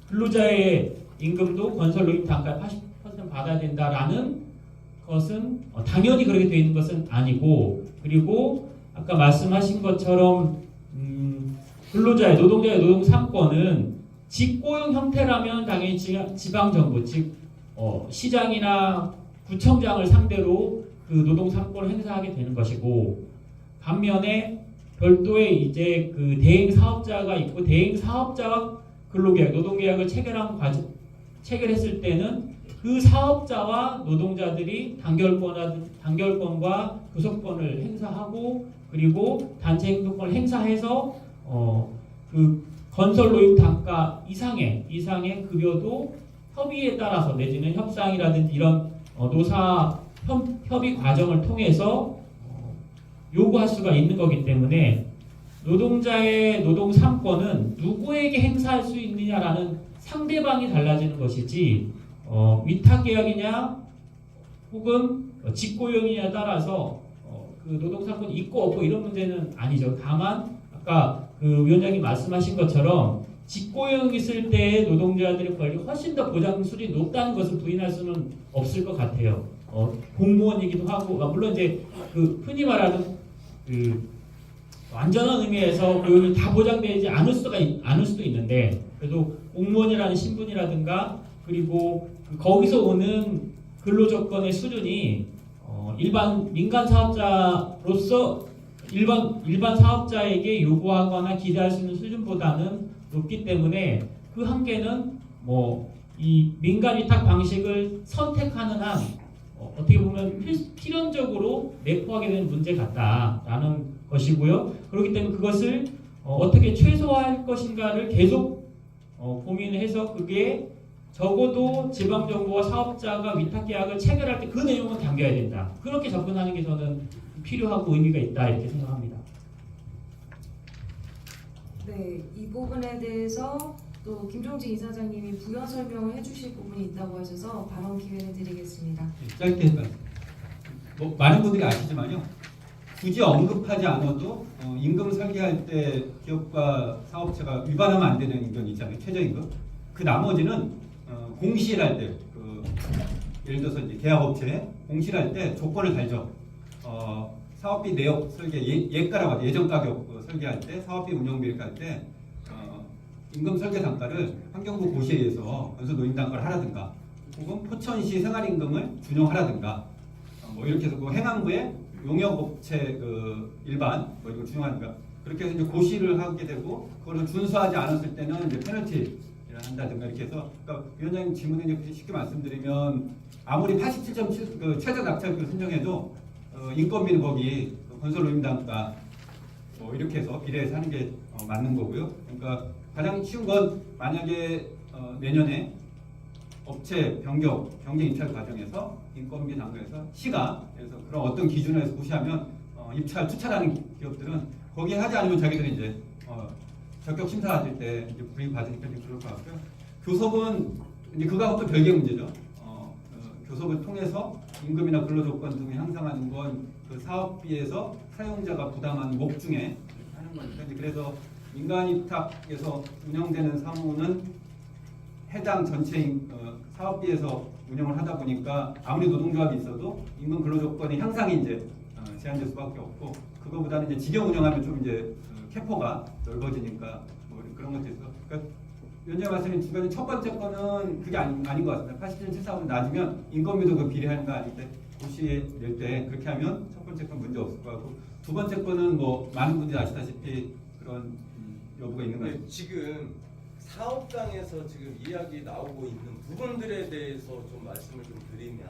근로자의 임금도 건설노임 단가의 80% 받아야 된다라는 것은 당연히 그렇게 되어 있는 것은 아니고 그리고 아까 말씀하신 것처럼 노동자의 노동 3권은 직고용 형태라면 당연히 지방정부 즉 시장이나 구청장을 상대로 그 노동 3권을 행사하게 되는 것이고 반면에 별도의 이제 그 대행 사업자가 있고 대행 사업자와 근로계약, 노동계약을 체결했을 때는 그 사업자와 노동자들이 단결권과 교섭권을 행사하고 그리고 단체 행동권을 행사해서 그 건설 노임 단가 이상의 급여도 협의에 따라서 내지는 협상이라든지 이런 노사 협의 과정을 통해서 요구할 수가 있는 거기 때문에 노동자의 노동 3권은 누구에게 행사할 수 있느냐라는 상대방이 달라지는 것이지 위탁계약이냐 혹은 직고용이냐에 따라서 그 노동 3권 있고 없고 이런 문제는 아니죠. 다만 아까 그 위원장님 말씀하신 것처럼 직고용 있을 때 노동자들의 권리 훨씬 더 보장 수준이 높다는 것을 부인할 수는 없을 것 같아요. 공무원이기도 하고 물론 이제 그 흔히 말하는 그 완전한 의미에서 고용이 다 보장되지 않을 수도 있는데 그래도 공무원이라는 신분이라든가 그리고 거기서 오는 근로 조건의 수준이 일반 민간 사업자로서 일반 사업자에게 요구하거나 기대할 수 있는 수준보다는 높기 때문에 그 한계는 이 민간 위탁 방식을 선택하는 한 어떻게 보면 필연적으로 내포하게 되는 문제 같다라는 것이고요. 그렇기 때문에 그것을 어떻게 최소화할 것인가를 계속 고민을 해서 그게 적어도 지방정부와 사업자가 위탁계약을 체결할 때 그 내용은 담겨야 된다. 그렇게 접근하는 게 저는 필요하고 의미가 있다 이렇게 생각합니다. 네, 이 부분에 대해서 또 김종진 이사장님이 부연 설명을 해주실 부분이 있다고 하셔서 발언 기회를 드리겠습니다. 짧게 많은 분들이 아시지만요. 굳이 언급하지 않아도 임금 설계할 때 기업과 사업체가 위반하면 안 되는 임금이 있잖아요. 최저임금. 그 나머지는 공시를 할 때, 예를 들어서 이제 계약업체 공시를 할 때 조건을 달죠. 사업비 내역 설계, 예가라고 하죠. 예정 가격 설계할 때, 사업비 운영비 이렇게 할 때 임금 설계 단가를 환경부 고시에 의해서 건설 노임 단가를 하라든가, 혹은 포천시 생활임금을 준용하라든가, 뭐 이렇게 해서 그 행안부에 용역업체 일반 뭐 이거 준용하니까 그렇게 해서 이제 고시를 하게 되고, 그걸 준수하지 않았을 때는 이제 페널티를 한다든가 이렇게 해서, 그러니까 위원장님 질문에 이제 쉽게 말씀드리면 아무리 87.7 그 최저 낙찰비를 선정해도 인건비는 거기 건설 노임 단가 뭐 이렇게 해서 비례해서 하는 게 맞는 거고요. 그러니까 가장 쉬운 건 만약에 내년에 업체 변경, 경쟁 입찰 과정에서 인건비 단가에서 시가 그래서 그런 어떤 기준에서 고시하면 입찰, 투찰하는 기업들은 거기에 하지 않으면 자기들이 이제 적격 심사할 때 이제 불이익 받으니까 이제 그럴 것 같고요. 교섭은 이제 그거하고 또 별개 문제죠. 교섭을 통해서 임금이나 근로조건 등을 향상하는 건 그 사업비에서 사용자가 부담하는 목 중에 하는 거니까, 그래서 민간위탁에서 운영되는 사무는 해당 전체 사업비에서 운영을 하다 보니까 아무리 노동조합이 있어도 임금 근로조건의 향상이 이제 제한될 수밖에 없고, 그거보다는 이제 직영 운영하면 좀 이제 캐퍼가 넓어지니까 뭐 그런 것도 있어. 그러니까 위원장 말씀인 두 가지, 첫 번째 거는 그게 아닌 것 같습니다. 87.74보다 낮으면 인건비도 그 비례하는 거 아닌데 고시에 낼 때 그렇게 하면 첫 번째 건 문제 없을 것 같고, 두 번째 거는 뭐 많은 분들이 아시다시피 그런 여부가 있는 것 같습니다. 지금 사업장에서 지금 이야기 나오고 있는 부분들에 대해서 좀 말씀을 좀 드리면,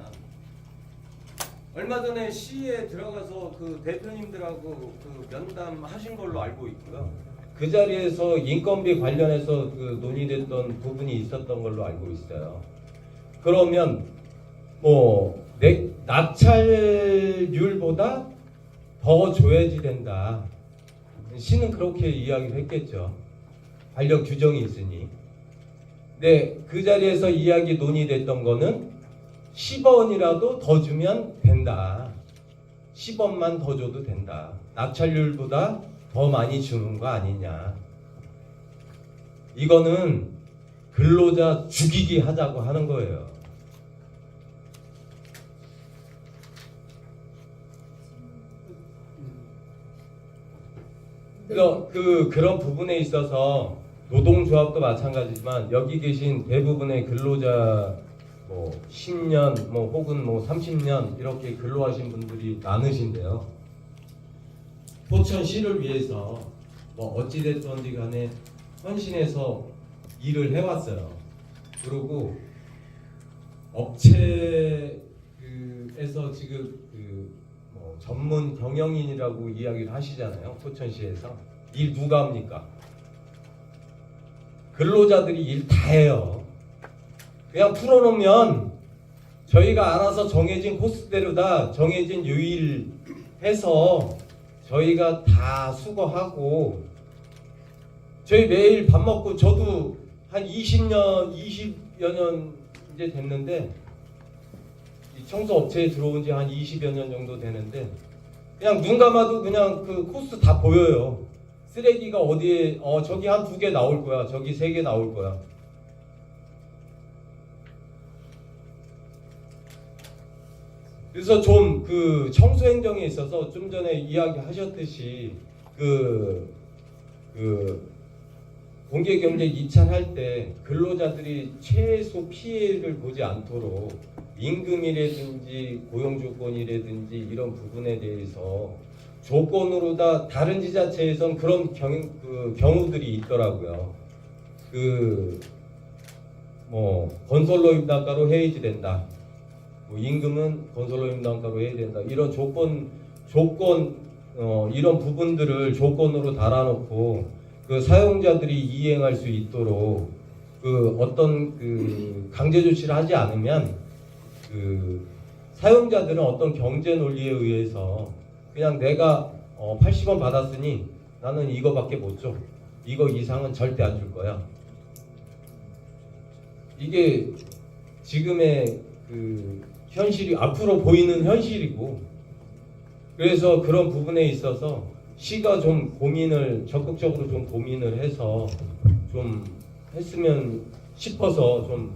얼마 전에 시에 들어가서 그 대표님들하고 그 면담하신 걸로 알고 있고요. 그 자리에서 인건비 관련해서 그 논의됐던 부분이 있었던 걸로 알고 있어요. 그러면 뭐 낙찰률보다 더 줘야지 된다. 시는 그렇게 이야기를 했겠죠. 관련 규정이 있으니. 네, 그 자리에서 이야기 논의됐던 거는 10원이라도 더 주면 된다. 10원만 더 줘도 된다. 낙찰률보다 더 많이 주는 거 아니냐. 이거는 근로자 죽이기 하자고 하는 거예요. 그래서 그런 부분에 있어서 노동조합도 마찬가지지만 여기 계신 대부분의 근로자 뭐 10년 뭐 혹은 뭐 30년 이렇게 근로하신 분들이 많으신데요. 포천시를 위해서 뭐 어찌됐든지 간에 헌신해서 일을 해왔어요. 그리고 업체에서 지금 뭐 전문 경영인이라고 이야기를 하시잖아요. 포천시에서 일 누가 합니까? 근로자들이 일 다 해요. 그냥 풀어놓으면 저희가 알아서 정해진 코스대로 다 정해진 요일 해서 저희가 다 수거하고, 저희 매일 밥 먹고, 저도 한 20여 년 이제 됐는데, 이 청소업체에 들어온 지 한 20여 년 정도 되는데, 그냥 눈 감아도 그냥 그 코스 다 보여요. 쓰레기가 어디에, 저기 한 2개 나올 거야. 저기 3개 나올 거야. 그래서 좀 그 청소 행정에 있어서 좀 전에 이야기하셨듯이 그 공개 경쟁 입찰할 때 근로자들이 최소 피해를 보지 않도록 임금이라든지 고용 조건이라든지 이런 부분에 대해서 조건으로 다 다른 지자체에선 그런 경우들이 있더라고요. 뭐 건설노임 단가로 해야지 된다. 뭐 임금은 건설노임 단가로 해야 된다. 이런 조건 이런 부분들을 조건으로 달아놓고 그 사용자들이 이행할 수 있도록 어떤 강제 조치를 하지 않으면 사용자들은 어떤 경제 논리에 의해서 그냥 내가 80원 받았으니 나는 이거밖에 못 줘. 이거 이상은 절대 안 줄 거야. 이게 지금의 현실이 앞으로 보이는 현실이고, 그래서 그런 부분에 있어서 시가 좀 적극적으로 좀 고민을 해서 좀 했으면 싶어서 좀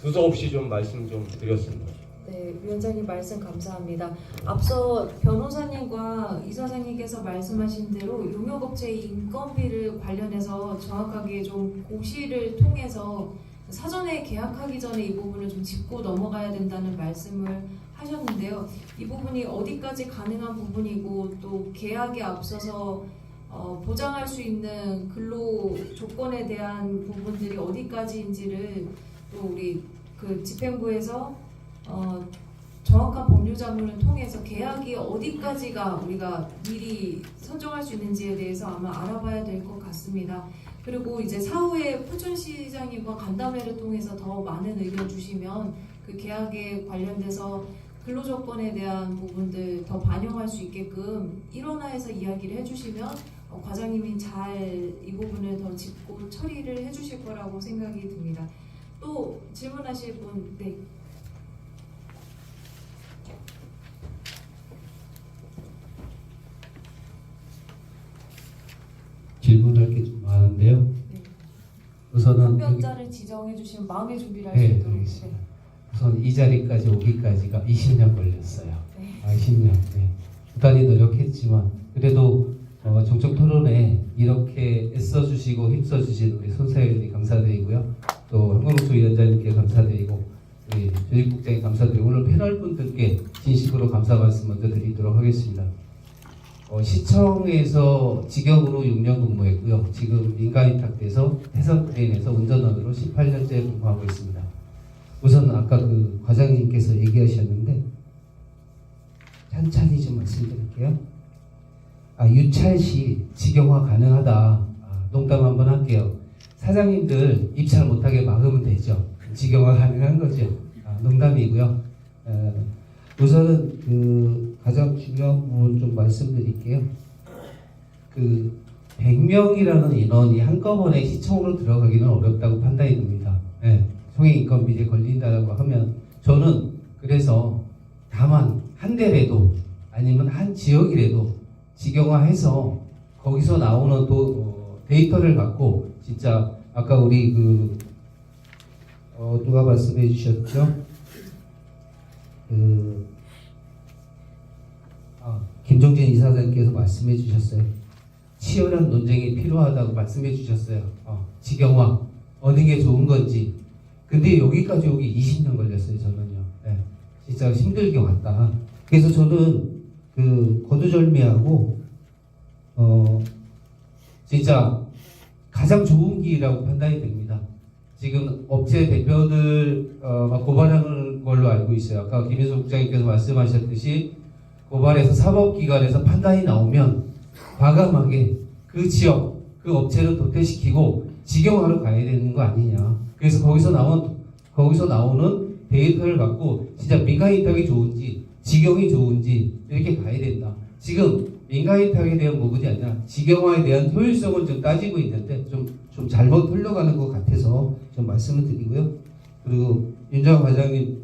두서없이 좀 말씀 좀 드렸습니다. 네, 위원장님 말씀 감사합니다. 앞서 변호사님과 이사장님께서 말씀하신 대로 용역업체의 인건비를 관련해서 정확하게 좀 고시를 통해서 사전에 계약하기 전에 이 부분을 좀 짚고 넘어가야 된다는 말씀을 하셨는데요. 이 부분이 어디까지 가능한 부분이고 또 계약에 앞서서 보장할 수 있는 근로 조건에 대한 부분들이 어디까지인지를 또 우리 그 집행부에서 정확한 법률 자문을 통해서 계약이 어디까지가 우리가 미리 선정할 수 있는지에 대해서 아마 알아봐야 될 것 같습니다. 그리고 이제 사후에 포천시장님과 간담회를 통해서 더 많은 의견 주시면 그 계약에 관련돼서 근로조건에 대한 부분들 더 반영할 수 있게끔 일원화해서 이야기를 해주시면 과장님이 잘 이 부분을 더 짚고 처리를 해주실 거라고 생각이 듭니다. 또 질문하실 분, 네. 질문할 게 좀 많은데요. 네. 우선은 답변자를 지정해 주시면 마음의 준비를 할 수 네, 있도록. 알겠습니다. 우선 이 자리까지 오기까지가 20년 걸렸어요. 네. 20년. 네. 부단히 노력했지만 그래도 정책 토론에 이렇게 애써주시고 힘써주신 우리 손사위원님 감사드리고요. 또 한국노조 위원장님께 감사드리고 우리 조직국장님 감사드리고 오늘 패널 분들께 진심으로 감사 말씀 먼저 드리도록 하겠습니다. 시청에서 직역으로 6년 근무했고요. 지금 민간위탁돼서 해상크레인에서 운전원으로 18년째 근무하고 있습니다. 우선 아까 그 과장님께서 얘기하셨는데 천천히 좀 말씀드릴게요. 유찰 시 직영화 가능하다. 농담 한번 할게요. 사장님들 입찰 못하게 막으면 되죠. 직영화 가능한 거죠. 농담이고요. 우선은 그 가장 중요한 부분 좀 말씀드릴게요. 그 100명이라는 인원이 한꺼번에 시청으로 들어가기는 어렵다고 판단이 듭니다. 송행 인건비에 걸린다고 하면 저는 그래서 다만 한 대라도 아니면 한 지역이라도 직영화해서 거기서 나오는 데이터를 갖고 진짜 아까 우리 누가 말씀해 주셨죠? 김종진 이사장님께서 말씀해 주셨어요. 치열한 논쟁이 필요하다고 말씀해 주셨어요. 직영화 어느 게 좋은 건지. 근데 여기까지 오기 20년 걸렸어요. 저는요. 진짜 힘들게 왔다. 그래서 저는 거두절미하고 진짜 가장 좋은 기회라고 판단이 됩니다. 지금 업체 대표들 고발하는 걸로 알고 있어요. 아까 김인수 국장님께서 말씀하셨듯이 고발해서 사법기관에서 판단이 나오면 과감하게 그 지역, 그 업체를 도태시키고 직영화로 가야 되는 거 아니냐. 그래서 거기서 나오는 데이터를 갖고 진짜 민간위탁이 좋은지 직영이 좋은지 이렇게 가야 된다. 지금 민간위탁에 대한 부분이 아니라 직영화에 대한 효율성을 좀 따지고 있는데 좀 잘못 흘러가는 것 같아서 좀 말씀을 드리고요. 그리고 윤정환 과장님,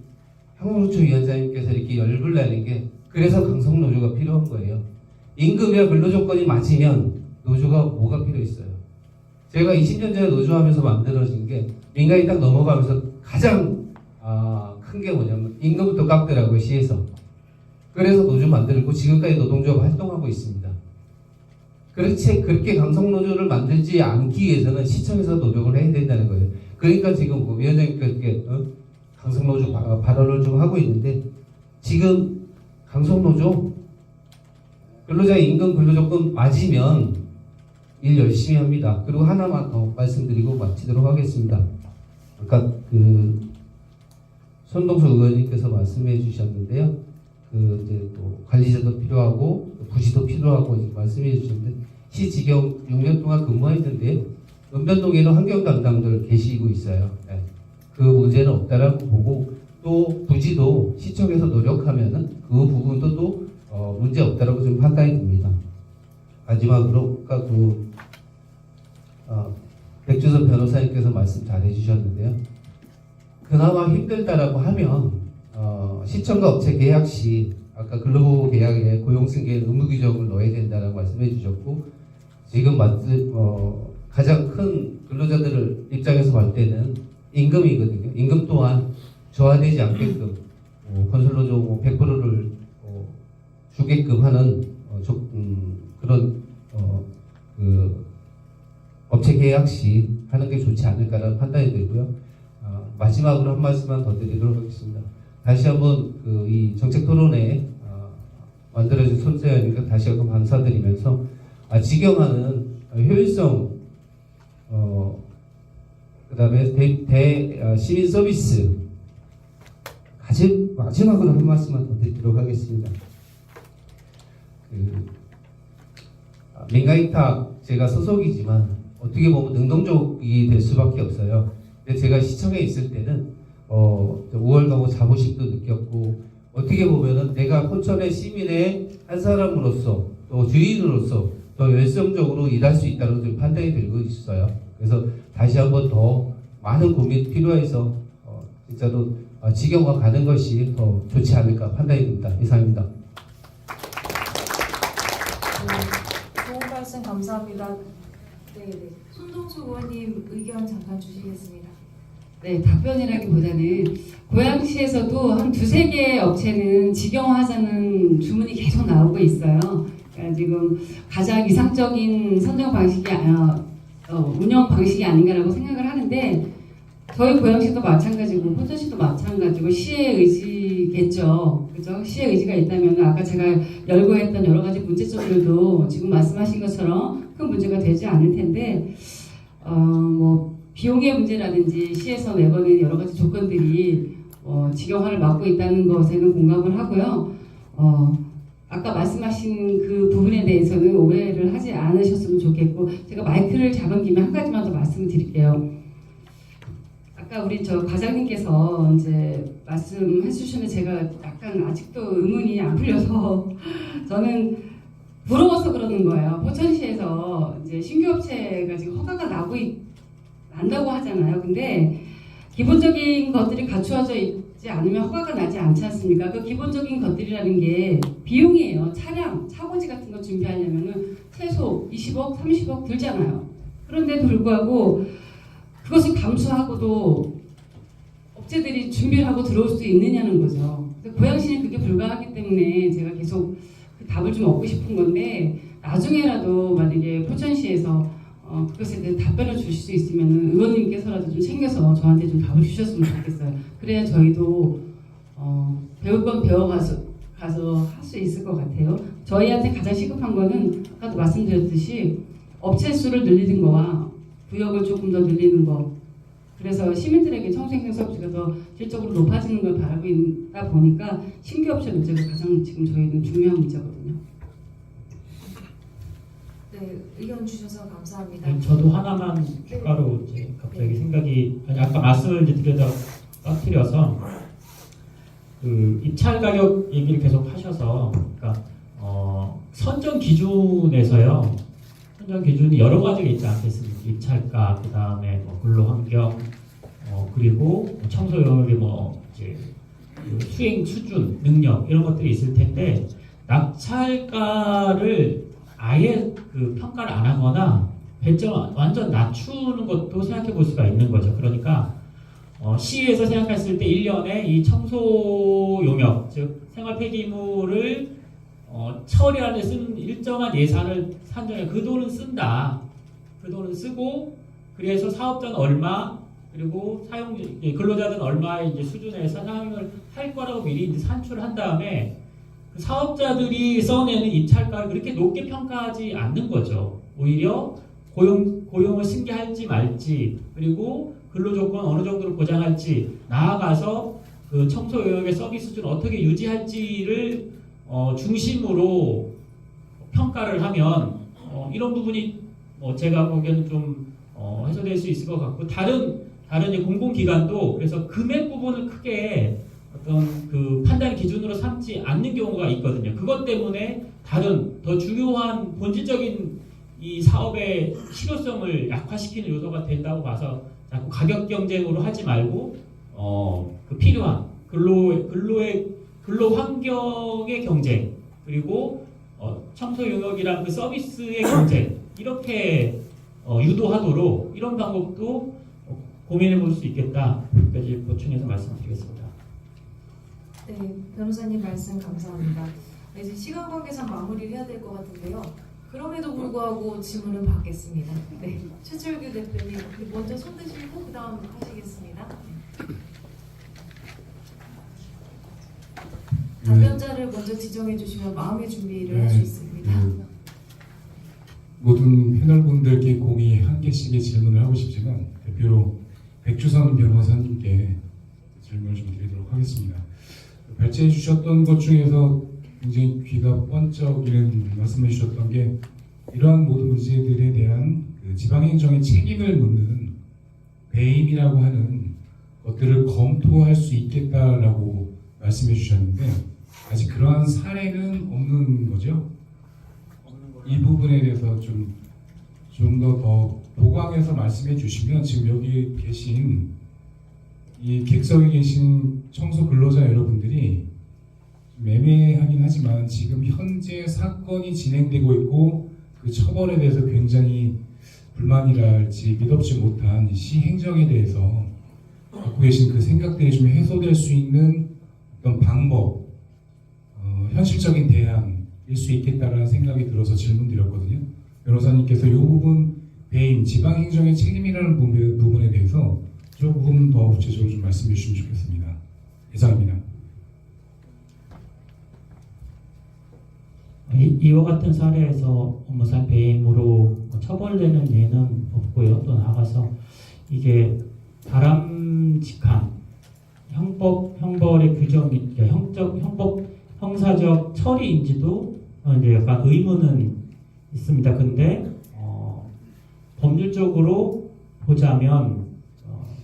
한국노조 위원장님께서 이렇게 열불 내는 게 그래서 강성노조가 필요한 거예요. 임금이나 근로조건이 맞으면 노조가 뭐가 필요했어요? 제가 20년 전에 노조하면서 만들어진 게 민간이 딱 넘어가면서 가장 큰 게 뭐냐면 임금부터 깎더라고요. 시에서. 그래서 노조 만들고 지금까지 노동조합 활동하고 있습니다. 그렇게 강성노조를 만들지 않기 위해서는 시청에서 노력을 해야 된다는 거예요. 그러니까 지금 위원장님께 강성노조 발언을 좀 하고 있는데 지금 강성노조 근로자 임금 근로조건 맞으면 일 열심히 합니다. 그리고 하나만 더 말씀드리고 마치도록 하겠습니다. 아까 손동수 의원님께서 말씀해 주셨는데요. 이제 또 관리자도 필요하고 부지도 필요하고 말씀해 주셨는데 시직영 6년 동안 근무했는데요. 은변동에는 환경 담당들 계시고 있어요. 그 문제는 없다라고 보고 또 부지도 시청에서 노력하면은 그 부분도 또 문제 없다라고 좀 판단이 듭니다. 마지막으로 아까 백주선 변호사님께서 말씀 잘 해주셨는데요. 그나마 힘들다라고 하면 시청과 업체 계약 시 아까 근로계약에 고용승계 의무 규정을 넣어야 된다고 말씀해 주셨고 지금 가장 큰 근로자들 입장에서 볼 때는 임금이거든요. 임금 또한 저하되지 않게끔 건설노조 100%를 주게끔 하는 그런 그 업체 계약 시 하는 게 좋지 않을까라는 판단이 들고요. 마지막으로 한 말씀만 더 드리도록 하겠습니다. 다시 한번 이 정책 토론회 만들어진 손재현님께 다시 한번 감사드리면서 직영하는 효율성 그다음에 시민 서비스 마지막으로 한 말씀만 더 드리도록 하겠습니다. 민간위탁 제가 소속이지만 어떻게 보면 능동적이 될 수밖에 없어요. 근데 제가 시청에 있을 때는 우월감고 자부심도 느꼈고 어떻게 보면은 내가 포천의 시민의 한 사람으로서 또 주인으로서 더 열성적으로 일할 수 있다는 좀 판단이 들고 있어요. 그래서 다시 한번 더 많은 고민 필요해서 진짜로 직영화 가는 것이 더 좋지 않을까 판단이 듭니다. 이상입니다. 좋은 말씀 감사합니다. 네. 손동수 의원님 의견 잠깐 주시겠습니다. 네, 답변이라기보다는 고양시에서도 한 두세 개의 업체는 직영화하자는 주문이 계속 나오고 있어요. 그러니까 지금 가장 이상적인 선정 방식이 운영 방식이 아닌가라고 생각을 하는데 저희 고양시도 마찬가지고 포천시도 마찬가지고 시의 의지겠죠. 그죠? 시의 의지가 있다면 아까 제가 열거했던 여러 가지 문제점들도 지금 말씀하신 것처럼 큰 문제가 되지 않을 텐데 뭐 비용의 문제라든지 시에서 내거는 여러 가지 조건들이 직영화를 막고 있다는 것에는 공감을 하고요. 아까 말씀하신 그 부분에 대해서는 오해를 하지 않으셨으면 좋겠고 제가 마이크를 잡은 김에 한 가지만 더 말씀을 드릴게요. 아까 우리 과장님께서 이제 말씀해 주시는데 제가 약간 아직도 의문이 안 풀려서 저는 부러워서 그러는 거예요. 포천시에서 이제 신규 업체가 지금 허가가 난다고 하잖아요. 근데 기본적인 것들이 갖추어져 있지 않으면 허가가 나지 않지 않습니까? 그 기본적인 것들이라는 게 비용이에요. 차량, 차고지 같은 거 준비하려면은 최소 20억, 30억 들잖아요. 그런데도 불구하고 그것을 감수하고도 업체들이 준비를 하고 들어올 수 있느냐는 거죠. 고양시는 그게 불가하기 때문에 제가 계속 그 답을 좀 얻고 싶은 건데 나중에라도 만약에 포천시에서 그것에 대해 답변을 주실 수 있으면 의원님께서라도 좀 챙겨서 저한테 좀 답을 주셨으면 좋겠어요. 그래야 저희도 배울 건 배워가서 할 수 있을 것 같아요. 저희한테 가장 시급한 거는 아까도 말씀드렸듯이 업체 수를 늘리는 거와 구역을 조금 더 늘리는 거. 그래서 시민들에게 청소행정 서비스가 더 질적으로 높아지는 걸 바라고 있다 보니까 신규 업체 문제가 가장 지금 저희는 중요한 문제거든요. 네, 의견 주셔서 감사합니다. 저도 하나만 추가로 이제 갑자기 생각이 아까 말씀을 이제 빠뜨려서 그 입찰 가격 얘기를 계속 하셔서 그러니까 선정 기준에서요. 선정 기준이 여러 가지가 있지 않겠습니까? 입찰가, 그 다음에 근로환경, 그리고 청소 영역의 이제 그 수행 수준, 능력 이런 것들이 있을 텐데 낙찰가를 아예 그 평가를 안 하거나 배점 완전 낮추는 것도 생각해 볼 수가 있는 거죠. 그러니까 시에서 생각했을 때 1년에 이 청소 용역, 즉 생활 폐기물을 처리하는 데 쓰는 일정한 예산을 산정해 그 돈은 쓴다. 그 돈은 쓰고 그래서 사업자는 얼마 그리고 근로자는 얼마의 이제 수준에서 사용을 할 거라고 미리 이제 산출을 한 다음에 그 사업자들이 써내는 입찰가를 그렇게 높게 평가하지 않는 거죠. 오히려 고용을 승계할지 말지 그리고 근로조건 어느 정도로 보장할지 나아가서 그 청소 영역의 서비스 수준을 어떻게 유지할지를 중심으로 평가를 하면 이런 부분이 제가 보기에는 좀 해소될 수 있을 것 같고 다른 공공기관도 그래서 금액 부분을 크게 어떤 그 판단 기준으로 삼지 않는 경우가 있거든요. 그것 때문에 다른 더 중요한 본질적인 이 사업의 실효성을 약화시키는 요소가 된다고 봐서 자꾸 가격 경쟁으로 하지 말고 그 필요한 근로의 근로 환경의 경쟁 그리고 청소 용역이란 그 서비스의 경쟁 이렇게 유도하도록 이런 방법도 고민해 볼 수 있겠다. 여기까지 보충해서 말씀드리겠습니다. 네, 변호사님 말씀 감사합니다. 네, 이제 시간 관계상 마무리를 해야 될 것 같은데요. 그럼에도 불구하고 질문을 받겠습니다. 네, 최철규 대표님 먼저 손 드시고 그 다음 하시겠습니다. 답변자를 먼저 지정해 주시면 마음의 준비를 할 수 있습니다. 모든 패널분들께 공이 한 개씩의 질문을 하고 싶지만 대표로 백주선 변호사님께 질문을 좀 드리도록 하겠습니다. 발제해 주셨던 것 중에서 굉장히 귀가 번쩍이는 말씀해 주셨던 게 이러한 모든 문제들에 대한 그 지방행정의 책임을 묻는 배임이라고 하는 것들을 검토할 수 있겠다라고 말씀해 주셨는데 아직 그러한 사례는 없는 거죠? 이 부분에 대해서 좀 더 보강해서 말씀해 주시면 지금 여기 계신 이 객석에 계신 청소 근로자 여러분들이 좀 애매하긴 하지만 지금 현재 사건이 진행되고 있고 그 처벌에 대해서 굉장히 불만이랄지 믿업지 못한 이 시행정에 대해서 갖고 계신 그 생각들이 좀 해소될 수 있는 어떤 방법, 현실적인 대안일 수 있겠다라는 생각이 들어서 질문드렸거든요. 변호사님께서 이 부분 배임, 지방행정의 책임이라는 부분에 대해서 조금 더 구체적으로 좀 말씀해 주시면 좋겠습니다. 이상입니다. 이와 같은 사례에서 업무상 배임으로 처벌되는 예는 없고요. 또 나아가서 이게 바람직한 형벌의 규정이 형사적 처리인지도 이제 약간 의문은 있습니다. 근데 법률적으로 보자면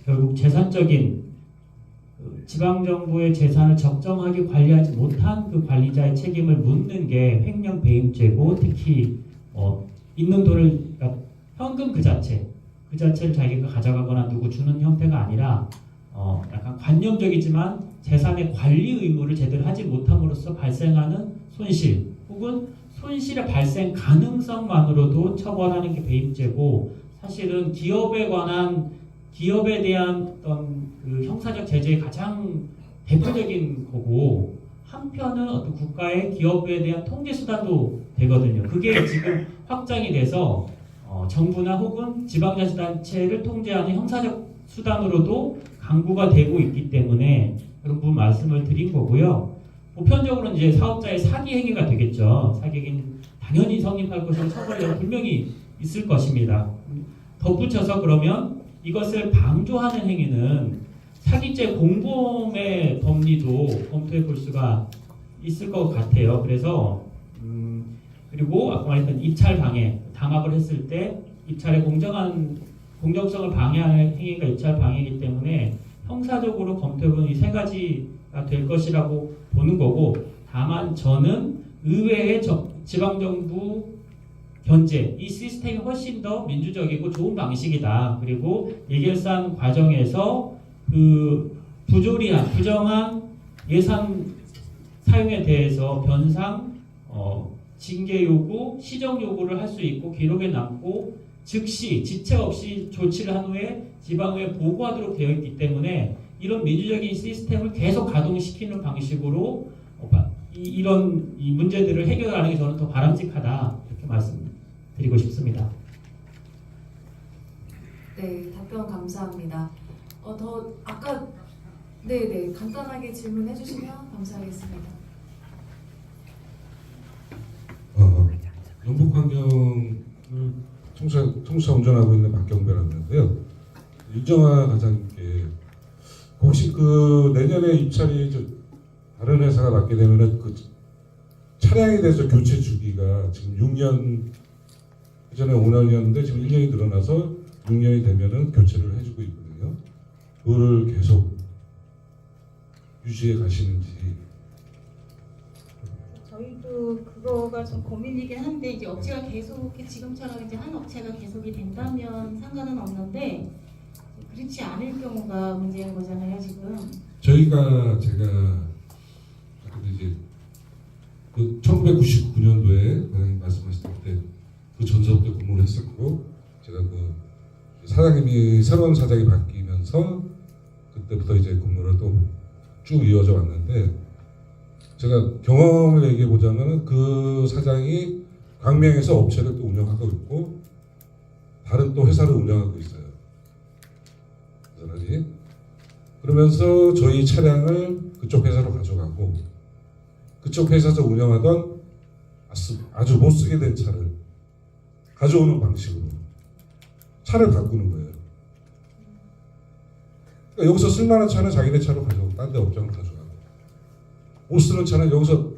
결국 재산적인 지방정부의 재산을 적정하게 관리하지 못한 그 관리자의 책임을 묻는 게 횡령 배임죄고 특히 있는 돈을 그러니까 현금 그 자체를 자기가 가져가거나 누구 주는 형태가 아니라 약간 관념적이지만 재산의 관리 의무를 제대로 하지 못함으로써 발생하는 손실 혹은 손실의 발생 가능성만으로도 처벌하는 게 배임죄고 사실은 기업에 대한 어떤 그 형사적 제재의 가장 대표적인 거고 한편은 어떤 국가의 기업에 대한 통제 수단도 되거든요. 그게 지금 확장이 돼서 정부나 혹은 지방자치단체를 통제하는 형사적 수단으로도 강구가 되고 있기 때문에 그런 부분 말씀을 드린 거고요. 보편적으로는 이제 사업자의 사기 행위가 되겠죠. 사기 행위는 당연히 성립할 것이고 처벌이 분명히 있을 것입니다. 덧붙여서 그러면 이것을 방조하는 행위는 사기죄 공범의 법리도 검토해 볼 수가 있을 것 같아요. 그래서 그리고 아까 말했던 입찰 방해, 당합을 했을 때 입찰의 공정성을 방해하는 행위가 입찰 방해이기 때문에 형사적으로 검토해보는 이 세 가지가 될 것이라고 보는 거고 다만 저는 의회의 지방정부 견제, 이 시스템이 훨씬 더 민주적이고 좋은 방식이다. 그리고 예결산 과정에서 그 부정한 예산 사용에 대해서 변상, 징계 요구, 시정 요구를 할 수 있고 기록에 남고 즉시 지체 없이 조치를 한 후에 지방의회에 보고하도록 되어 있기 때문에 이런 민주적인 시스템을 계속 가동시키는 방식으로 이런 이 문제들을 해결하는 게 저는 더 바람직하다 이렇게 말씀드리고 싶습니다. 네, 답변 감사합니다. 네네 간단하게 질문해 주시면 감사하겠습니다. 영북환경을 통사 운전하고 있는 박경배라는데요. 일정화 과장님께 혹시 그 내년에 입찰이 다른 회사가 맡게 되면은 그 차량에 대해서 교체 주기가 지금 6년 이전에 5년이었는데 지금 1년이 늘어나서 6년이 되면은 교체를 해주고 있거든요. 그거를 계속 유지해 가시는지. 저희도 그거가 좀 고민이긴 한데 이제 업체가 계속 지금처럼 이제 한 업체가 계속이 된다면 상관은 없는데 그렇지 않을 경우가 문제인 거잖아요 지금. 제가 이제 그 1999년도에 과장님 말씀하셨을 때 그 전사부터 근무를 했었고 제가 그 사장님이 새로운 사장이 바뀌면서 그때부터 이제 근무를 또 쭉 이어져 왔는데 제가 경험을 얘기해 보자면은 그 사장이 광명에서 업체를 또 운영하고 있고 다른 또 회사를 운영하고 있어요. 그 사람이 그러면서 저희 차량을 그쪽 회사로 가져가고 그쪽 회사에서 운영하던 아주 못 쓰게 된 차를 가져오는 방식으로 차를 바꾸는 거예요. 그러니까 여기서 쓸만한 차는 자기네 차로 가져오고 딴 데 업장을 가져가고 못 쓰는 차는 여기서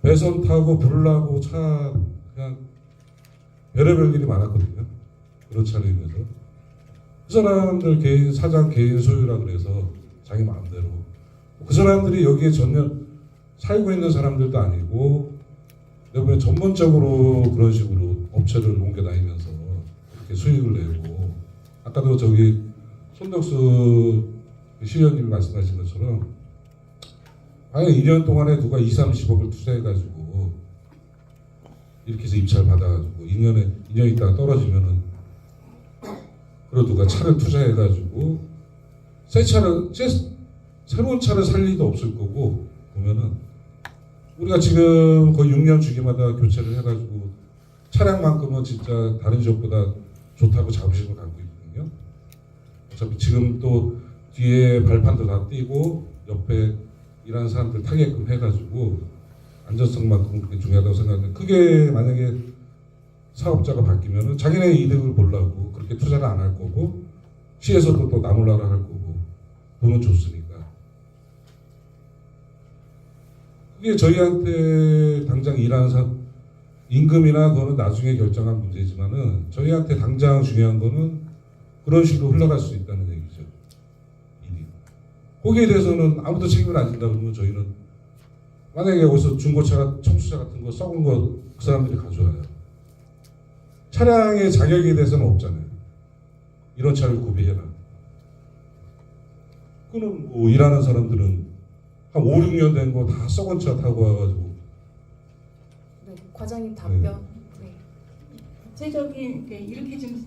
배선 타고 불나고 차 그냥 별의별 일이 많았거든요. 그런 차로 인해서 그 사람들 개인 사장 개인 소유라 그래서 자기 마음대로 그 사람들이 여기에 전혀 살고 있는 사람들도 아니고 그다음에 전문적으로 그런 식으로 업체를 옮겨 다니면서 이렇게 수익을 내고 아까도 저기 손덕수 시의원님 말씀하신 것처럼 아예 2년 동안에 누가 20-30억을 투자해가지고 이렇게 해서 입찰 받아가지고 2년 있다가 떨어지면은 그리고 누가 차를 투자해가지고 새로운 차를 살 리도 없을 거고 보면은 우리가 지금 거의 6년 주기마다 교체를 해가지고 차량만큼은 진짜 다른 지역보다 좋다고 자부심을 갖고 있거든요. 어차피 지금 또 뒤에 발판도 다 띄고 옆에 일하는 사람들 타게끔 해가지고 안전성만큼 그렇게 중요하다고 생각하는데 그게 만약에 사업자가 바뀌면은 자기네 이득을 보려고 그렇게 투자를 안 할 거고 시에서도 또 나몰라라 할 거고 돈은 줬으니까 그게 저희한테 당장 일하는 사람 임금이나 그거는 나중에 결정할 문제지만은 저희한테 당장 중요한 거는 그런 식으로 흘러갈 수 있다는 얘기죠. 일이. 거기에 대해서는 아무도 책임을 안 진다 그러면 저희는 만약에 여기서 중고차, 청수차 같은 거 썩은 거 그 사람들이 가져와요. 차량의 자격에 대해서는 없잖아요. 이런 차를 구비해라. 그거는 뭐 일하는 사람들은 한 5, 6년 된 거 다 썩은 차 타고 와가지고 네, 과장님 답변. 네. 구체적인 이렇게 좀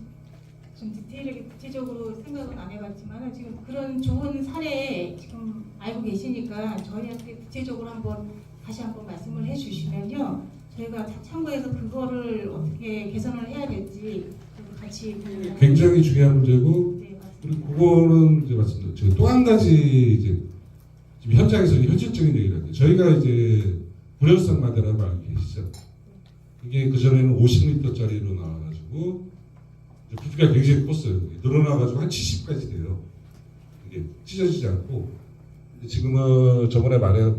디테일하게 구체적으로 생각은 안 해봤지만 지금 그런 좋은 사례 지금 알고 계시니까 저희한테 구체적으로 다시 한번 말씀을 해주시면요 저희가 다 참고해서 그거를 어떻게 개선을 해야 될지 같이 굉장히 중요한 문제고 네, 그리고 그거는 이제 맞습니다. 제가 또 한 가지 이제 지금 현장에서 현실적인 얘기를 할게요. 저희가 이제 불연성 마대라고 알고 계시죠? 이게 그전에는 50리터짜리로 나와가지고 부피가 굉장히 컸어요. 늘어나가지고 한 70까지 돼요. 이게 찢어지지 않고 지금은 저번에 말을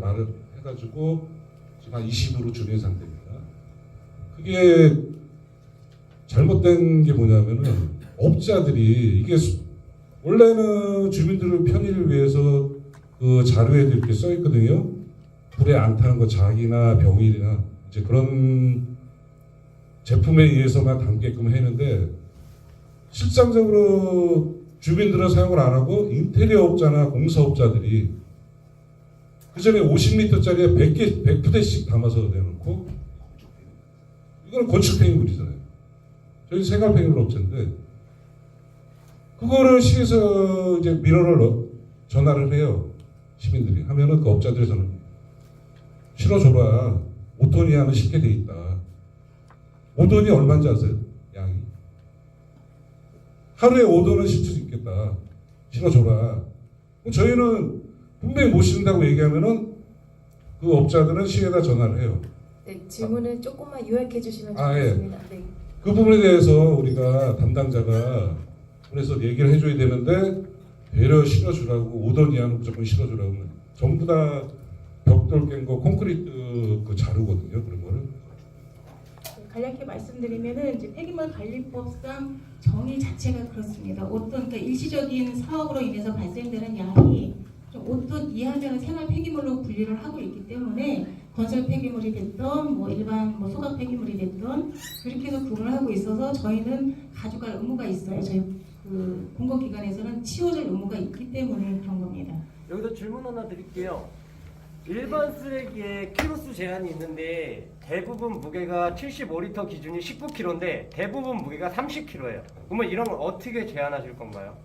해가지고 지금 한 20으로 줄인 상태입니다. 그게 잘못된 게 뭐냐면은 업자들이 이게 원래는 주민들의 편의를 위해서 그 자료에도 이렇게 써 있거든요. 불에 안 타는 거 자기나 병일이나 이제 그런 제품에 의해서만 담게끔 했는데 실상적으로 주민들은 사용을 안 하고 인테리어 업자나 공사업자들이 그 전에 50리터짜리에 100부대씩 담아서 내놓고 이거는 건축 폐기물이잖아요. 저희 생활 폐기물 업체인데 그거를 시에서 이제 민원을 전화를 해요. 시민들이 하면은 그 업자들에서는 실어줘라. 5톤 이하는 쉽게 돼 있다. 5톤이 얼마인지 아세요? 양이 하루에 5톤은 실 수 있겠다. 실어줘라. 저희는 분명히 못 실는다고 얘기하면은 그 업자들은 시에다 전화를 해요. 네, 질문을 조금만 요약해 주시면 예. 좋겠습니다. 네. 그 부분에 대해서 우리가 담당자가 그래서 얘기를 해줘야 되는데 배려 실어주라고 5톤 이하는 무조건 실어주라고 하면 전부 다 벽돌 깬 거 콘크리트 그 자루거든요. 그런 거를. 간략히 말씀드리면은 이제 폐기물 관리법상 정의 자체가 그렇습니다. 그러니까 일시적인 사업으로 인해서 발생되는 양이 좀 5톤 이하면 생활 폐기물로 분류를 하고 있기 때문에 건설 폐기물이 됐던 일반 소각 폐기물이 됐던 그렇게 해서 구분을 하고 있어서 저희는 가져갈 의무가 있어요. 저희 그 공공기관에서는 치워줄 의무가 있기 때문에 그런 겁니다. 여기서 질문 하나 드릴게요. 일반 쓰레기에 키로수 제한이 있는데 대부분 무게가 75리터 기준이 19kg인데 대부분 무게가 30kg예요. 그러면 이런 걸 어떻게 제한하실 건가요?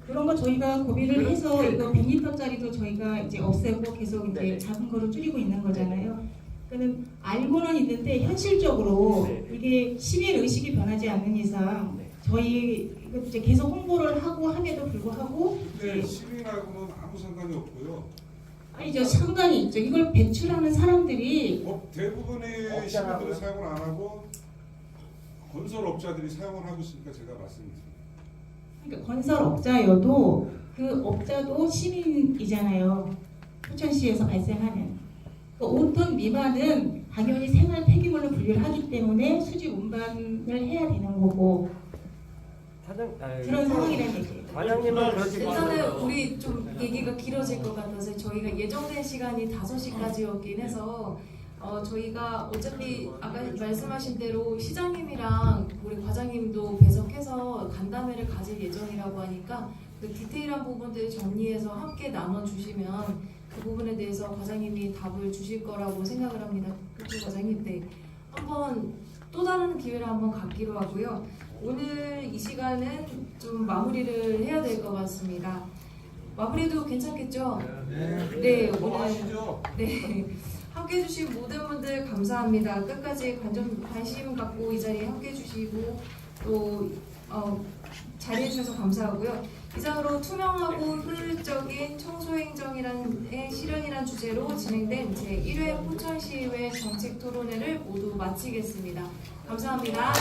그런 거 저희가 고민을 해서 이거 100리터짜리도 저희가 이제 없애고 계속 이제 네네. 작은 거로 줄이고 있는 거잖아요. 그러니까는 알고는 있는데 현실적으로 네. 이게 시민 의식이 변하지 않는 이상 저희 이거 이제 계속 홍보를 하고 함에도 불구하고 근데 시민하고는 아무 상관이 없고요. 아니죠, 상관이 있죠. 이걸 배출하는 사람들이 대부분의 시민들이 사용을 안 하고 건설업자들이 사용을 하고 있으니까 제가 말씀드립니다. 그러니까 건설업자여도 그 업자도 시민이잖아요. 포천시에서 발생하는. 그 5톤 미만은 당연히 생활 폐기물로 분류를 하기 때문에 수지 운반을 해야 되는 거고 그런 상황이라는 얘기예요. 과장님은 그렇게 일단은 우리 좀 얘기가 길어질 것 같아서 저희가 예정된 시간이 5시까지였긴 해서 저희가 어차피 아까 말씀하신 대로 시장님이랑 우리 과장님도 배석해서 간담회를 가질 예정이라고 하니까 그 디테일한 부분들 정리해서 함께 나눠주시면 그 부분에 대해서 과장님이 답을 주실 거라고 생각을 합니다. 그렇죠, 과장님? 네. 한번 또 다른 기회를 한번 갖기로 하고요. 오늘 이 시간은 좀 마무리를 해야 될 것 같습니다. 마무리도 괜찮겠죠? 네, 오늘 네. 함께 해주신 모든 분들 감사합니다. 끝까지 관심 갖고 이 자리에 함께 해주시고 또 자리해 주셔서 감사하고요. 이상으로 투명하고 효율적인 청소행정의 실현이란 주제로 진행된 제1회 포천시의회 정책 토론회를 모두 마치겠습니다. 감사합니다.